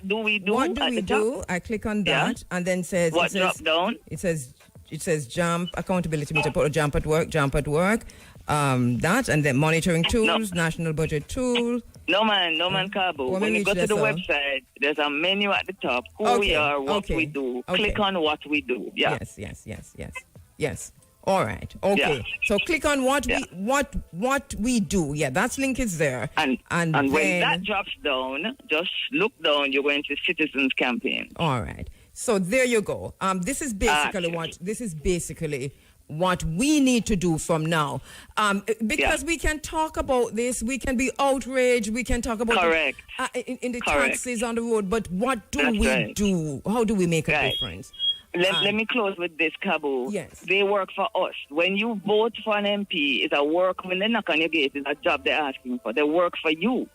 do we do? What do we do? I click on that, and then says drop down? It says JAMP accountability meter, put JAMP at work, that, and then monitoring tools, national budget tool. No man, Kabu. When you go to the website, there's a menu at the top. Who we are, what we do. Click on what we do. Yes. All right. Okay. Yeah. So click on what we do. Yeah, that link is there. And when that drops down, just look down. You're going to Citizens Campaign. All right. So there you go. This is basically what we need to do from now. Because we can talk about this, we can be outraged, we can talk about in the taxes on the road, but what do we do? How do we make a difference? Let me close with this, Kabu. Yes. They work for us. When you vote for an MP, it's a work. When they knock on your gate, it's a job they're asking for. They work for you.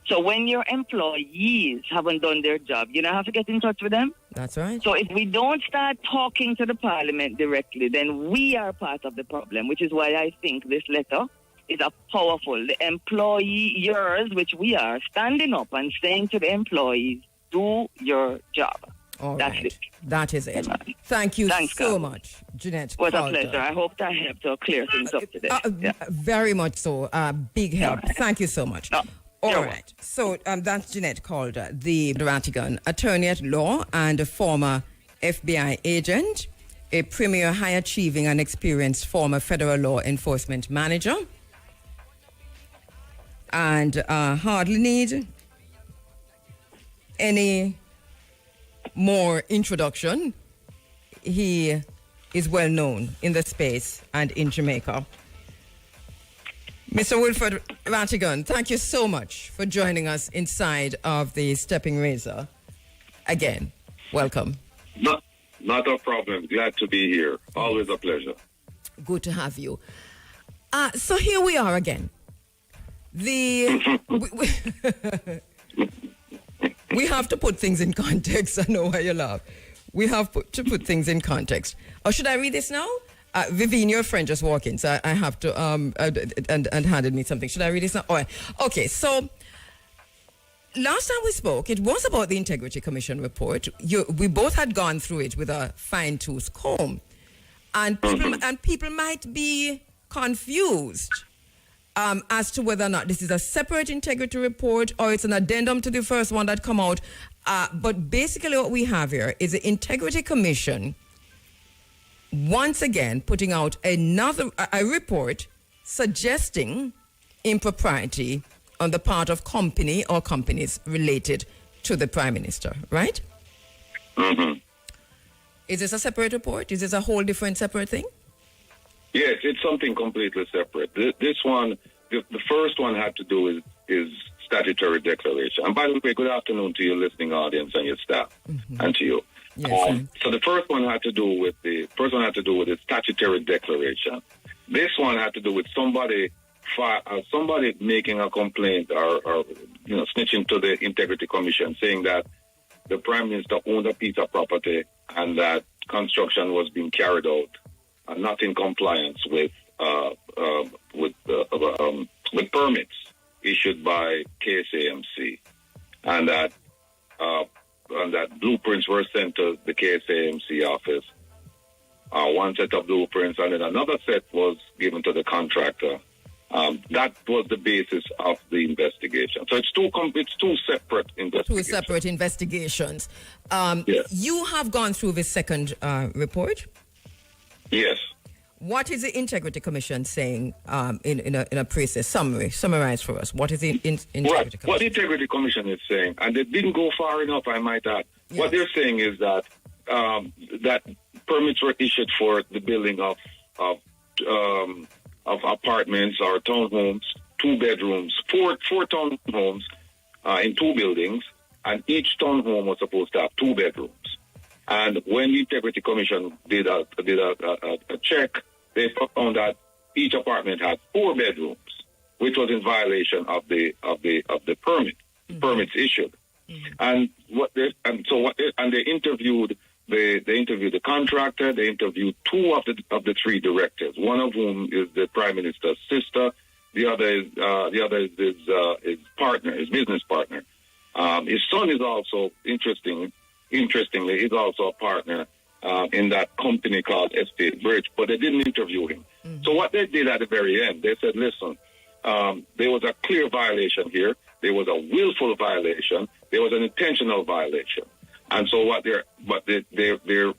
So when your employees haven't done their job, you don't have to get in touch with them. That's right. So if we don't start talking to the Parliament directly, then we are part of the problem, which is why I think this letter is a powerful. The employers, which we are, standing up and saying to the employees, do your job. All right. That is it. Thank you so much, Jeanette. It was a pleasure. I hope that helped to clear things up today. Very much so. Big help. Thank you so much. All right. So that's Jeanette Calder, the Ratigan attorney at law and a former FBI agent, a premier high-achieving and experienced former federal law enforcement manager, and hardly need any more introduction. He is well known in the space and in Jamaica. Mr. Wilfred Ratigan, thank you so much for joining us inside of the Stepping Razor. Again, welcome. Not a problem. Glad to be here. Always a pleasure. Good to have you. So here we are again. We have to put things in context. I know why you laugh. We have to put things in context. Or should I read this now? Vivian, your friend just walked in, so I have to and handed me something. Should I read this now? Oh, okay. So last time we spoke, it was about the Integrity Commission report. We both had gone through it with a fine-tooth comb, and people might be confused as to whether or not this is a separate integrity report or it's an addendum to the first one that come out. But basically what we have here is the Integrity Commission once again putting out a report suggesting impropriety on the part of company or companies related to the Prime Minister, right? Mm-hmm. Is this a separate report? Is this a whole different separate thing? Yes, it's something completely separate. This one, the first one had to do with is statutory declaration. And by the way, good afternoon to your listening audience and your staff, and to you. Yes, so the first one had to do with the statutory declaration. This one had to do with somebody making a complaint or snitching to the Integrity Commission, saying that the Prime Minister owned a piece of property and that construction was being carried out not in compliance with permits issued by KSAMC, and that blueprints were sent to the KSAMC office. One set of blueprints, and then another set was given to the contractor. That was the basis of the investigation. So it's two separate investigations. Two separate investigations. Yes. You have gone through this second report. Yes. What is the Integrity Commission saying in a process? Summarize for us. What is the Integrity Commission? What the Integrity Commission is saying, and they didn't go far enough, I might add. Yes. What they're saying is that that permits were issued for the building of apartments or townhomes, 2 bedrooms, four townhomes in 2 buildings, and each townhome was supposed to have 2 bedrooms. And when the Integrity Commission did a check, they found that each apartment had 4 bedrooms, which was in violation of the permits issued. And they interviewed the contractor. They interviewed 2 of the 3 directors. One of whom is the Prime Minister's sister. The other is his partner, his business partner. His son is also interestingly, he's also a partner in that company called Estate Bridge, but they didn't interview him. So what they did at the very end, they said, listen, there was a clear violation here. There was a willful violation. There was an intentional violation. And so what their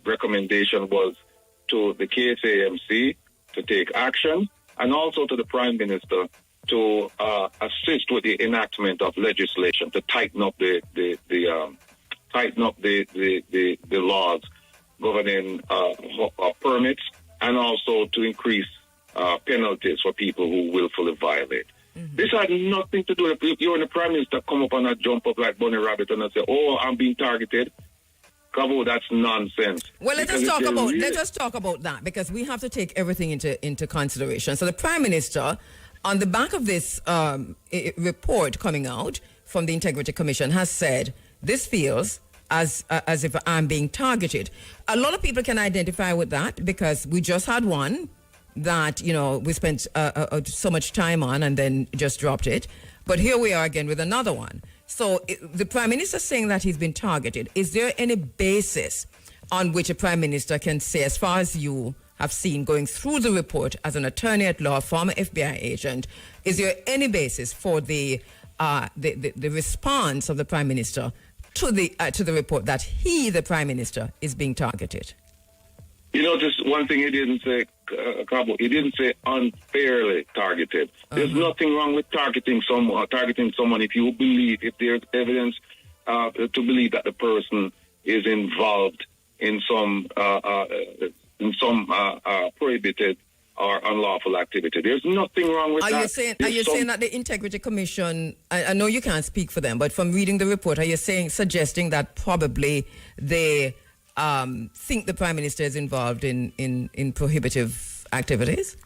recommendation was to the KSAMC to take action, and also to the Prime Minister to assist with the enactment of legislation to tighten up the laws governing permits, and also to increase penalties for people who willfully violate. This had nothing to do with if you're the Prime Minister come up and jump up like Bunny Rabbit and say, "Oh, I'm being targeted." Kabu, that's nonsense. Well, let us talk about that, because we have to take everything into consideration. So the Prime Minister, on the back of this report coming out from the Integrity Commission, has said this feels as if I'm being targeted. A lot of people can identify with that, because we just had one that, we spent so much time on and then just dropped it. But here we are again with another one. So the Prime Minister saying that he's been targeted. Is there any basis on which a Prime Minister can say, as far as you have seen going through the report as an attorney at law, former FBI agent, is there any basis for the response of the Prime Minister to the report that he, the Prime Minister, is being targeted? Just one thing he didn't say, Kabu, he didn't say unfairly targeted. There's nothing wrong with targeting someone if there's evidence to believe that the person is involved in some prohibited or unlawful activity. There's nothing wrong with that. Are you saying that the Integrity Commission, I know you can't speak for them, but from reading the report, are you suggesting that probably they think the Prime Minister is involved in prohibitive activities?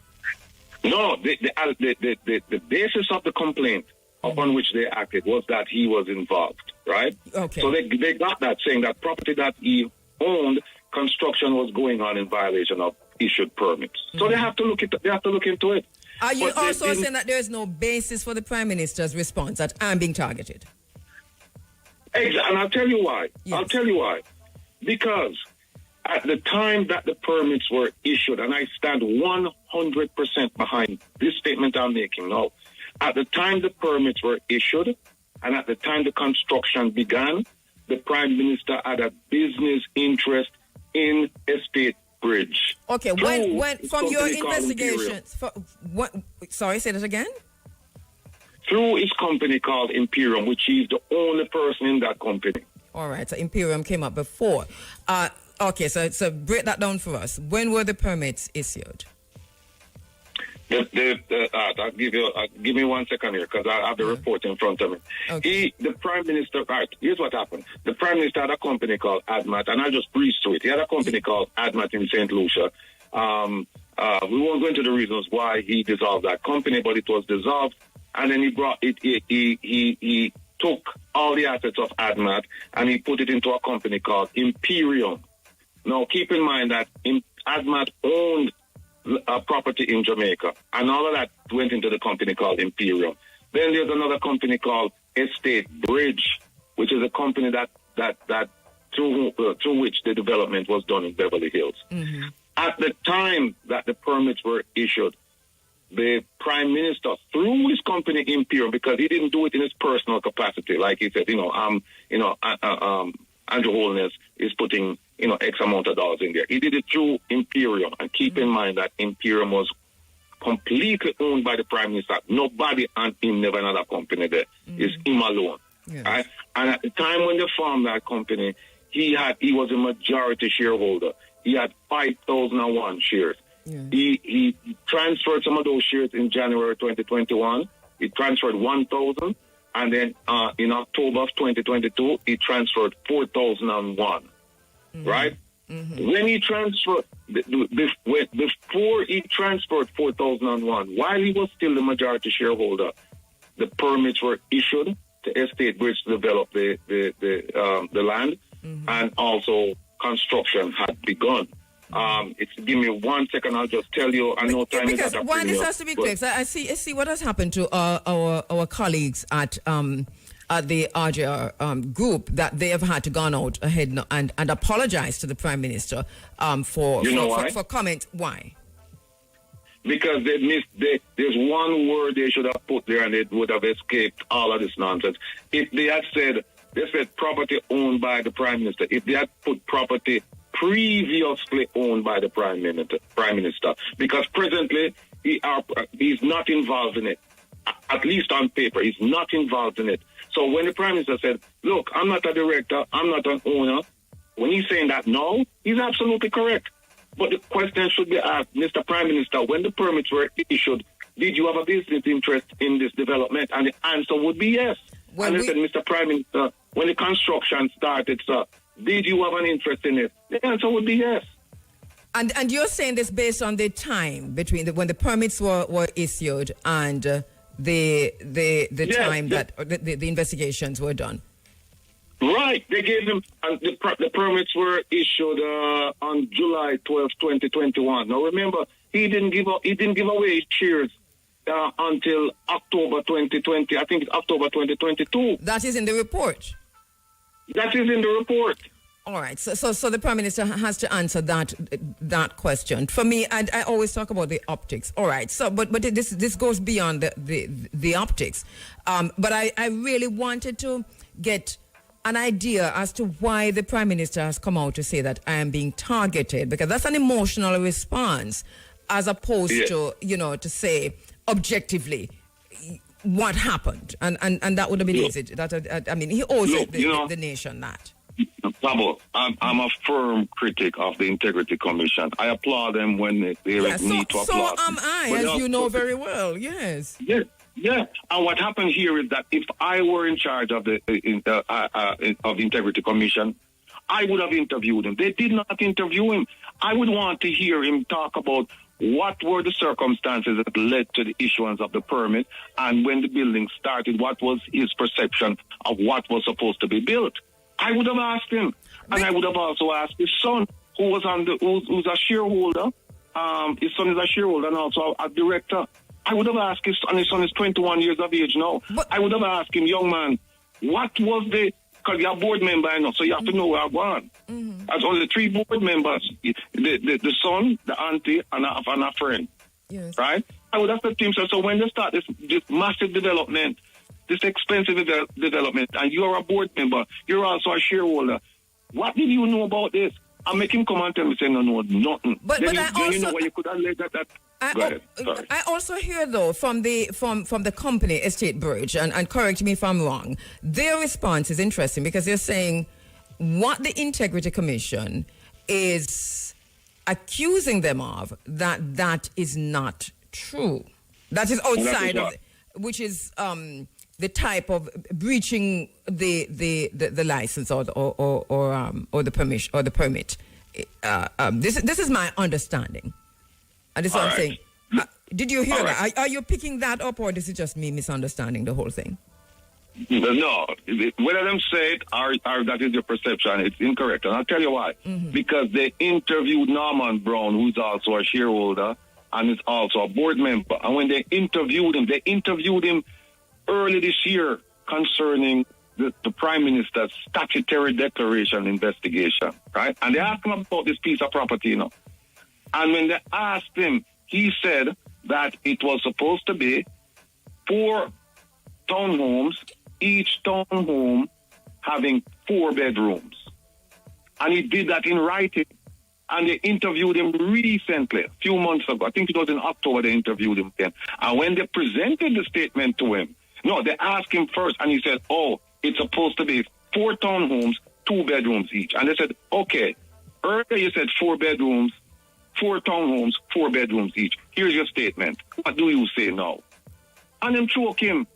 No, the basis of the complaint upon which they acted was that he was involved, right? Okay. So they got that, saying that property that he owned, construction was going on in violation of issued permits. So they have to look into it. Are you But they also didn't- saying that there is no basis for the Prime Minister's response that I'm being targeted? And I'll tell you why. Yes. I'll tell you why. Because at the time that the permits were issued, and I stand 100% behind this statement I'm making now, at the time the permits were issued and at the time the construction began, the Prime Minister had a business interest in Estate Bridge. Okay, when from your investigations, sorry, say that again? Through his company called Imperium, which he's the only person in that company. All right, so Imperium came up before. Okay, so break that down for us. When were the permits issued? I'll give me 1 second here because I have the report in front of me. Okay. The Prime Minister, right, here's what happened. The Prime Minister had a company called ADMAT, and I'll just breeze through it. He had a company called ADMAT in St. Lucia. We won't go into the reasons why he dissolved that company, but it was dissolved, and then he brought it, he took all the assets of ADMAT and he put it into a company called Imperium. Now, keep in mind that ADMAT owned a property in Jamaica, and all of that went into the company called Imperium. Then there's another company called Estate Bridge, which is a company that through which the development was done in Beverly Hills. Mm-hmm. At the time that the permits were issued, the Prime Minister, through his company Imperium, because he didn't do it in his personal capacity, like he said, Andrew Holness is putting, X amount of dollars in there. He did it through Imperium. And keep in mind that Imperium was completely owned by the Prime Minister. Nobody and him, never another company there. It's him alone. Yes. Right? And at the time when they formed that company, he was a majority shareholder. He had 5,001 shares. Yeah. He transferred some of those shares in January 2021. He transferred 1,000. And then in October of 2022, he transferred 4,001. Right? Mm-hmm. When he transferred, before he transferred 4,001, while he was still the majority shareholder, the permits were issued to Estate Bridge to develop the land, and also construction had begun. Give me 1 second, I'll just tell you. I know time because is why this has to be quick. So I see what has happened to our colleagues at the RJR group, that they have had to gone out ahead and apologize to the Prime Minister for comment. Why? Because they missed. There's one word they should have put there, and it would have escaped all of this nonsense. If they had said, property owned by the Prime Minister. If they had put property previously owned by the Prime Minister, because presently he's not involved in it. At least on paper, he's not involved in it. So when the Prime Minister said, "Look, I'm not a director, I'm not an owner," when he's saying that now, he's absolutely correct. But the question should be asked, Mr. Prime Minister, when the permits were issued, did you have a business interest in this development? And the answer would be yes. Well, and they said, Mr. Prime Minister, when the construction started, sir, did you have an interest in it? The answer would be yes. And you're saying this based on the time between when the permits were issued and the time that the investigations were done. Right. They gave them, and the permits were issued on July 12, 2021. Now remember, he didn't give away shares until October 2020. I think it's October 2022. That is in the report. That is in the report. All right. So the Prime Minister has to answer that question. For me, I always talk about the optics. All right. So, but this goes beyond the optics. But I really wanted to get an idea as to why the Prime Minister has come out to say that I am being targeted, because that's an emotional response, as opposed to to say objectively what happened, and that would have been easy. He owes the nation that. Kabu, I'm a firm critic of the Integrity Commission. I applaud them when they need to applaud. So am I, as you know very well. Yes. Yeah. And what happened here is that if I were in charge of the Integrity Commission, I would have interviewed him. They did not interview him. I would want to hear him talk about what were the circumstances that led to the issuance of the permit, and when the building started, what was his perception of what was supposed to be built? I would have asked him, and I would have also asked his son, who was who's a shareholder. His son is a shareholder and also a director. I would have asked his son is 21 years of age now. But I would have asked him, young man, what was because you're a board member, I know, so you have to know where I'm going. As only 3 board members, the son, the auntie, and a friend. Yes. Right? I would have said to him, so when they start this massive development, this expensive development, and you're a board member, you're also a shareholder, what did you know about this? I make him come and tell me, say, no, nothing. But then you know what you could have laid that. Go ahead. Sorry. I also hear, though, from the company Estate Bridge, and correct me if I'm wrong, their response is interesting because they're saying what the Integrity Commission is accusing them of, that is not true. That is outside of, which is the type of breaching the license or the permission or the permit. This is my understanding. And this is what I'm saying. Did you hear that? Are you picking that up, or this is just me misunderstanding the whole thing? No. Whether them say it or that is your perception, it's incorrect. And I'll tell you why. Because they interviewed Norman Brown, who's also a shareholder and is also a board member. And when they interviewed him early this year concerning the Prime Minister's statutory declaration investigation, right? And they asked him about this piece of property, you know. And when they asked him, he said that it was supposed to be 4 townhomes, each townhome having 4 bedrooms. And he did that in writing. And they interviewed him recently, a few months ago. I think it was in October they interviewed him again. And when they presented the statement to him, they asked him first, and he said, it's supposed to be 4 townhomes, 2 bedrooms each. And they said, okay, earlier you said 4 bedrooms, 4 townhomes, 4 bedrooms each. Here's your statement. What do you say now? And them choke him.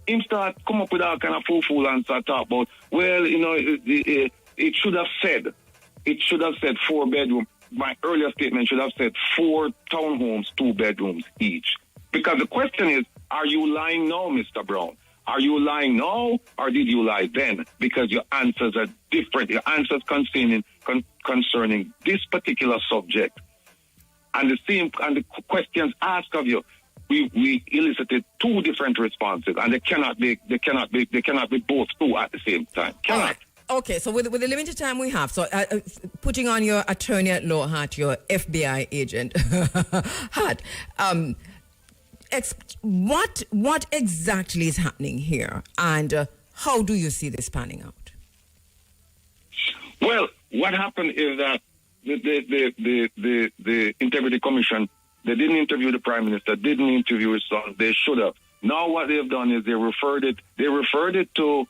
Him start come up with all kind of fool and start talk about, it should have said 4 bedrooms. My earlier statement should have said 4 townhomes, 2 bedrooms each. Because the question is, are you lying now, Mr. Brown? Are you lying now, or did you lie then? Because your answers are different. Your answers concerning this particular subject, and the questions asked of you, we elicited 2 different responses, and they cannot be both true at the same time. Cannot. Right. Okay, so with the limited time we have, so putting on your attorney at law hat, your FBI agent hat, what exactly is happening here, and how do you see this panning out? Well, what happened is that the Integrity Commission, they didn't interview the Prime Minister, didn't interview his son. They should have. Now what they've done is they referred it to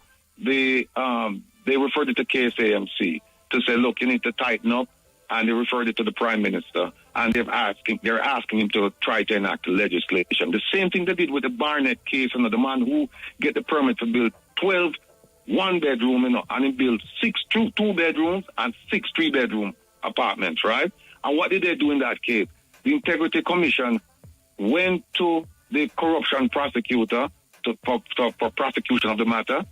KSAMC to say, look, you need to tighten up, and they referred it to the Prime Minister, and they're asking him to try to enact legislation. The same thing they did with the Barnett case, the man who get the permit to build 12 one-bedroom, and he built 6 two-bedrooms and 6 three-bedroom apartments, right? And what did they do in that case? The Integrity Commission went to the corruption prosecutor for prosecution of the matter.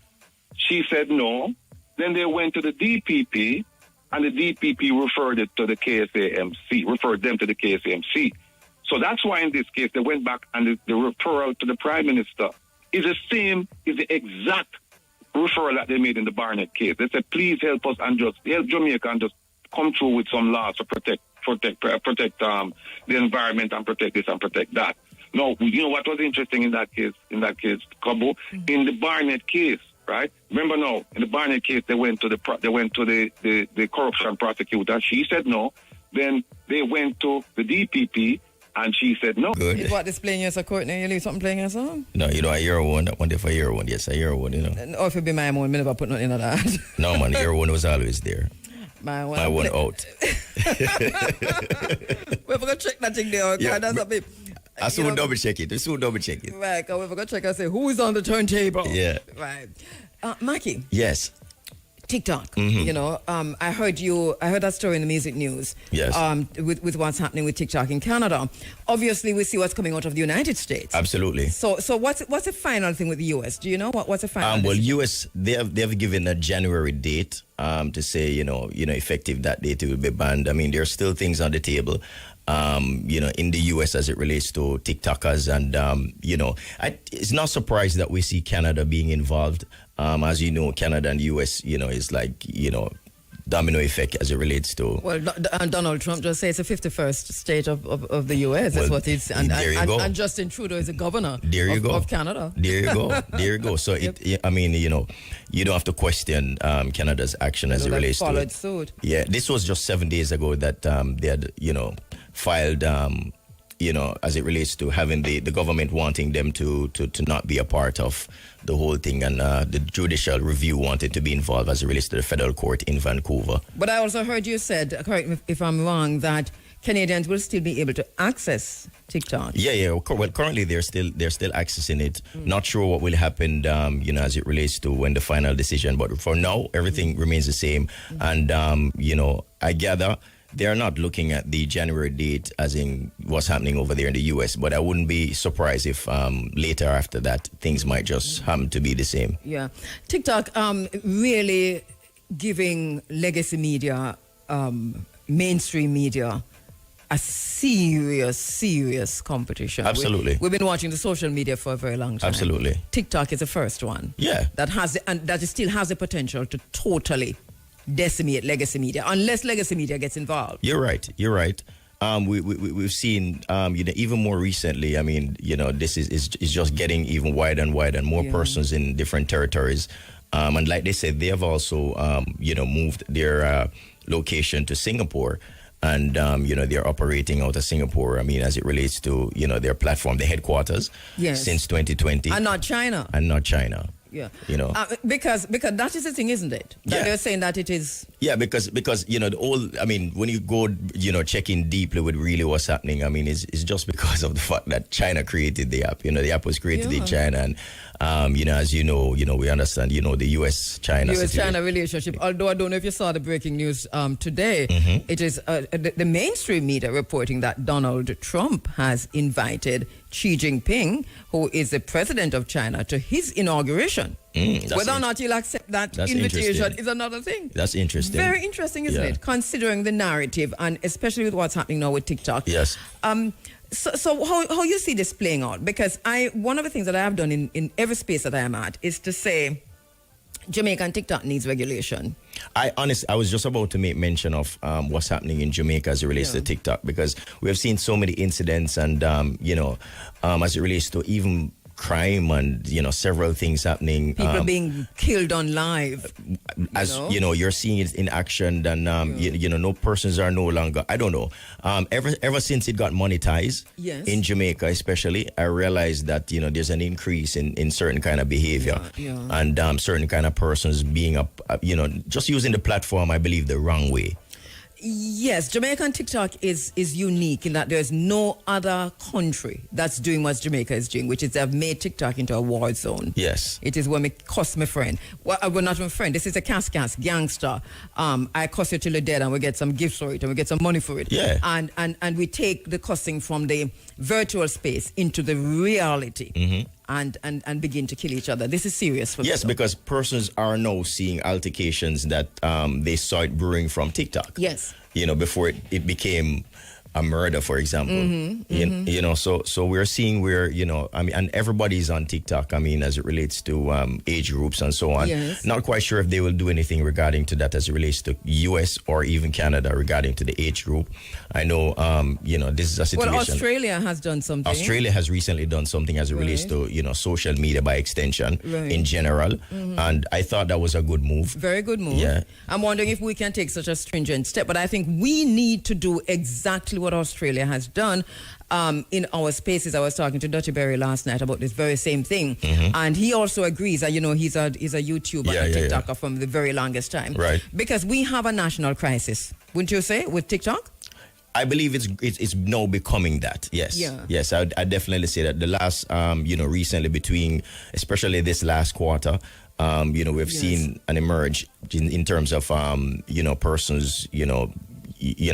She said no. Then they went to the DPP, and the DPP referred them to the KSAMC. So that's why in this case they went back, and the referral to the Prime Minister is the exact referral that they made in the Barnett case. They said, please help us and just help Jamaica and just come through with some laws to protect the environment and protect this and protect that. No, you know what was interesting in that case, Kabu? In the Barnett case, right? Remember now, in the Barnett case, they went to the corruption prosecutor. She said no. Then they went to the DPP, and she said no. Good. Is what displaying you as a court now? You leave something playing as well? No, I hear one. That one there for hear one. Yes, I hear one. Or if it be my own, I never put nothing in that. No, man, hear one was always there. My one out. We're going to check that thing there. Yeah, that's a bit. I soon double check it. Right, because we're going to check and say who is on the turntable. Yeah. Right. Mackie. Yes. TikTok, you know, I heard that story in the music news. Yes. With what's happening with TikTok in Canada. Obviously, we see what's coming out of the United States. Absolutely. So what's the final thing with the US? Do you know what's the final? Well, US they have given a January date to say effective that date it will be banned. I mean, there are still things on the table. In the US as it relates to TikTokers, and it's not surprised that we see Canada being involved. As you know, Canada and US, is like domino effect as it relates to. Well, Donald Trump just says it's the 51st state of the US. That's what it's. And and Justin Trudeau is the governor. Of Canada. There you go. There you go. So yep. you don't have to question Canada's action as it relates to it. Suit. Yeah, this was just 7 days ago that they had filed. As it relates to having the government wanting them to not be a part of the whole thing, and the judicial review wanted to be involved as it relates to the federal court in Vancouver. But I also heard you said, correct me if I'm wrong, that Canadians will still be able to access TikTok. Yeah. Well, currently they're still accessing it. Not sure what will happen, as it relates to when the final decision. But for now, everything remains the same. And I gather they are not looking at the January date as in what's happening over there in the U.S., but I wouldn't be surprised if later after that, things might just happen to be the same. Yeah. TikTok really giving legacy media, mainstream media, a serious competition. Absolutely. We've been watching the social media for a very long time. Absolutely. TikTok is the first one. Yeah. That still has the potential to totally decimate legacy media unless legacy media gets involved. You're right. We've seen even more recently. I mean, this is just getting even wider and wider, and more persons in different territories. And like they said, they have also moved their location to Singapore, and they're operating out of Singapore. I mean, as it relates to their platform, the headquarters. Yes. Since 2020, and not China. Yeah. Because that is the thing, isn't it? That they're saying that it is. Yeah, because when you go check in deeply with really what's happening, I mean, it's just because of the fact that China created the app. The app was created in China, and as we understand, the US-China relationship. Although I don't know if you saw the breaking news today, it is the mainstream media reporting that Donald Trump has invited Xi Jinping, who is the president of China, to his inauguration. Whether or not he'll accept that invitation is another thing. That's interesting. Very interesting, isn't it? Considering the narrative, and especially with what's happening now with TikTok. Yes. So how you see this playing out? Because one of the things that I have done in every space that I am at is to say Jamaican TikTok needs regulation. I was just about to make mention of what's happening in Jamaica as it relates to TikTok, because we have seen so many incidents, and as it relates to even crime and several things happening. People being killed on live. You're seeing it in action. Then no persons are no longer. I don't know. Ever since it got monetized in Jamaica, especially, I realized that there's an increase in certain kind of behavior and certain kind of persons being just using the platform, I believe, the wrong way. Yes, Jamaican TikTok is unique in that there's no other country that's doing what Jamaica is doing, which is they've made TikTok into a war zone. Yes. It is when me cuss my friend. Well, not my friend. This is a cast gangster. I cuss you till you're dead, and we get some gifts for it, and we get some money for it. Yeah. And we take the cussing from the virtual space into the reality. And begin to kill each other. This is serious for me. Yes, because persons are now seeing altercations that they saw it brewing from TikTok. Yes. Before it became a murder, for example. So we're seeing where, and everybody's on TikTok, as it relates to age groups and so on. Yes. Not quite sure if they will do anything regarding to that as it relates to US or even Canada regarding to the age group. I know, this is a situation. Well, Australia has done something. Australia has recently done something as it relates to, social media by extension in general. And I thought that was a good move. Very good move. Yeah. I'm wondering if we can take such a stringent step, but I think we need to do exactly what Australia has done in our spaces. I was talking to Dutty Berry last night about this very same thing, and he also agrees that he's a YouTuber and TikToker from the very longest time, right? Because we have a national crisis, wouldn't you say, with TikTok? I believe it's now becoming that. Yes. Yeah. Yes, I definitely say that. The last, recently between, especially this last quarter, we've seen an emerge in terms of, persons,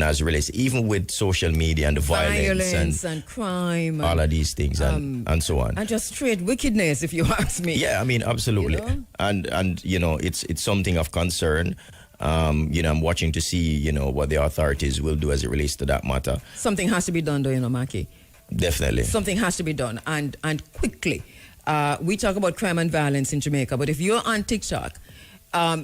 as it relates, even with social media and the violence and crime, all of these things and so on, and just straight wickedness, if you ask me. Yeah, I mean, absolutely, and it's something of concern. I'm watching to see, what the authorities will do as it relates to that matter. Something has to be done, though, Maki. Definitely, something has to be done, and quickly. We talk about crime and violence in Jamaica, but if you're on TikTok,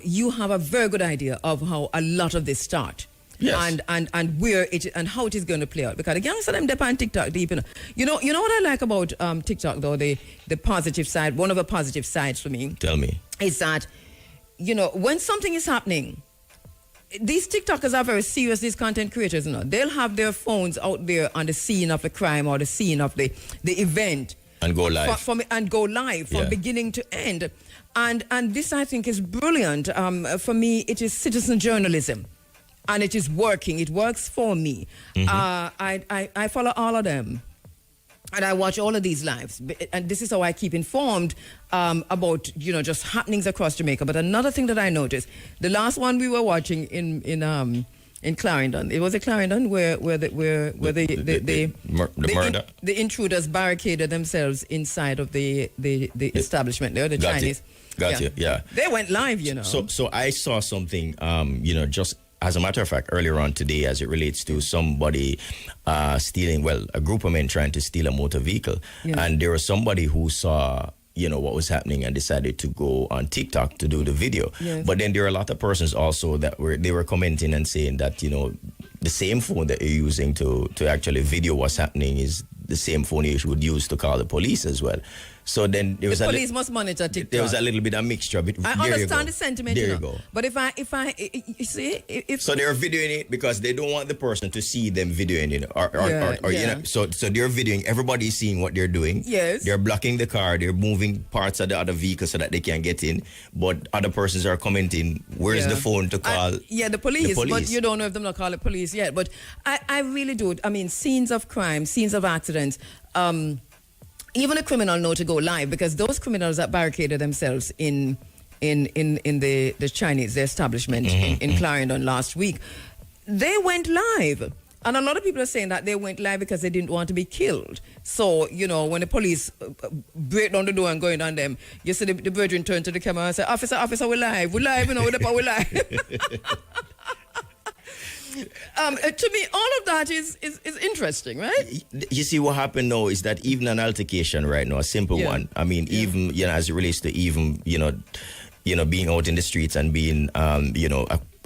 you have a very good idea of how a lot of this start. Yes. And where it and how it is going to play out, because the youngsters them depend on TikTok deep. You know what I like about TikTok, though, the positive side. One of the positive sides for me. Tell me. Is that when something is happening, these TikTokers are very serious. These content creators, they'll have their phones out there on the scene of the crime or the scene of the event. And go live. From beginning to end. And this, I think, is brilliant. For me, it is citizen journalism. And it is working. It works for me. Mm-hmm. I follow all of them. And I watch all of these lives. And this is how I keep informed about, just happenings across Jamaica. But another thing that I noticed, the last one we were watching in Clarendon. It was a Clarendon where the murder. The intruders barricaded themselves inside of the establishment there, the Chinese. Got you, yeah. They went live, So I saw something, just as a matter of fact, earlier on today, as it relates to somebody stealing, a group of men trying to steal a motor vehicle. Yeah. And there was somebody who saw, what was happening and decided to go on TikTok to do the video. Yes. But then there are a lot of persons also that were commenting and saying that, the same phone that you're using to actually video what's happening is the same phone you would use to call the police as well. So then there was the police must monitor TikTok. There was a little bit of mixture. I understand the sentiment. There you go. But if you see, so they're videoing it because they don't want the person to see them videoing it, or So they're videoing. Everybody's seeing what they're doing. Yes. They're blocking the car. They're moving parts of the other vehicle so that they can't get in. But other persons are commenting, "Where's the phone to call?" The police. But you don't know if they're not call the police yet. But I really do. I mean, scenes of crime, scenes of accidents. Even a criminal know to go live, because those criminals that barricaded themselves in the Chinese establishment in Clarendon last week, they went live. And a lot of people are saying that they went live because they didn't want to be killed. So, when the police break down the door and going on them, you see the brethren turn to the camera and say, Officer, we're live, we're live. We're live. To me, all of that is interesting, right? You see, what happened now is that even an altercation right now, a simple one. I mean, even as it relates to even being out in the streets and being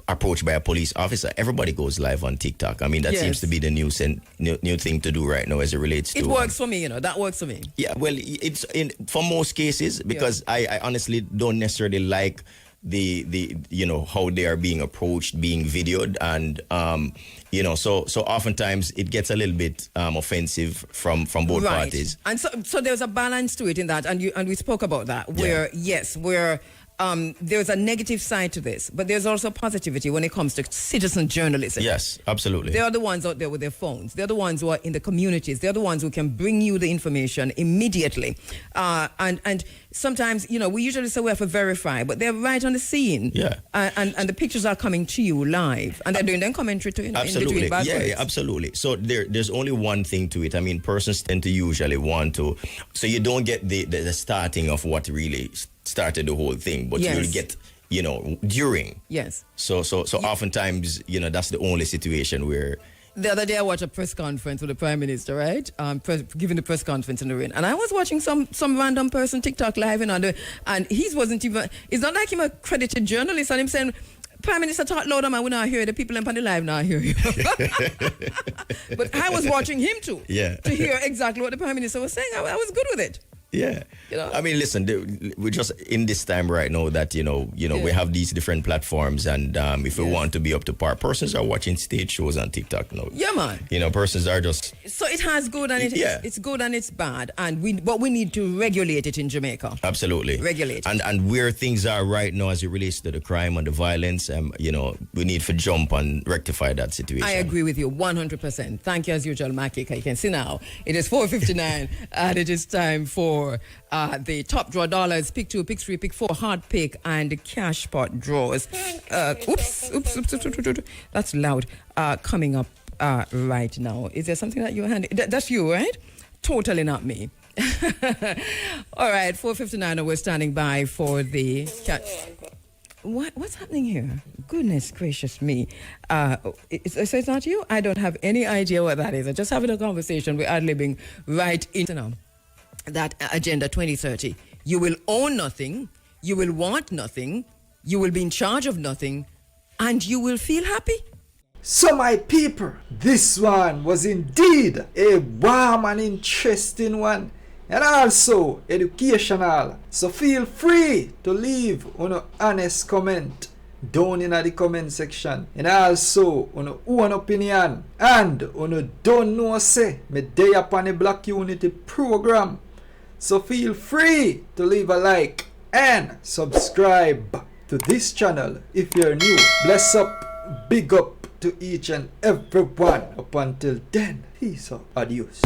approached by a police officer, everybody goes live on TikTok. I mean, that seems to be the new thing to do right now as it relates to. It works for me, that works for me. Yeah, well, it's for most cases, because I honestly don't necessarily like the how they are being approached, being videoed, and so oftentimes it gets a little bit offensive from both parties. And so there's a balance to it in that, and we spoke about that, where there's a negative side to this, but there's also positivity when it comes to citizen journalism. Yes, absolutely. They are the ones out there with their phones. They're the ones who are in the communities. They're the ones who can bring you the information immediately. And sometimes, we usually say we have to verify, but they're right on the scene. Yeah. And the pictures are coming to you live, and they're doing their commentary to absolutely. in between. Yeah, absolutely. So there's only one thing to it. I mean, persons tend to usually want to, so you don't get the starting of what really started the whole thing, but you'll get during. Yes. So oftentimes that's the only situation where. The other day I watched a press conference with the Prime Minister, right? Giving the press conference in the rain, and I was watching some random person TikTok live and he wasn't even. It's not like him a credited journalist, and him saying, Prime Minister, talk louder, man. We not hear the people on the live now hear you. But I was watching him too. Yeah. To hear exactly what the Prime Minister was saying. I was good with it. Yeah. You know? I mean, listen, we're just in this time right now that, we have these different platforms, and if we want to be up to par, persons are watching stage shows on TikTok now. Yeah, man. Persons are just... So it has good and it's good and it's bad. And we need to regulate it in Jamaica. Absolutely. Regulate it. And where things are right now as it relates to the crime and the violence, we need to jump and rectify that situation. I agree with you 100%. Thank you as usual, Makika. You can see now it is 4:59 and it is time for the top draw dollars, pick 2, pick 3, pick 4, hard pick, and cash pot draws. Oops. That's loud. Coming up right now. Is there something that you're handing? That's you, right? Totally not me. All right, 4:59. We're standing by for the cash. What's happening here? Goodness gracious me. So it's not you? I don't have any idea what that is. I'm just having a conversation. We're ad-libbing right into now. That Agenda 2030. You will own nothing. You will want nothing. You will be in charge of nothing. And you will feel happy. So my people, this one was indeed a warm and interesting one. And also educational. So feel free to leave an honest comment down in the comment section. And also on own opinion. And on don't know say me day upon the Black Unity program. So feel free to leave a like and subscribe to this channel if you're new. Bless up, big up to each and every one. Up until then, peace out, adios.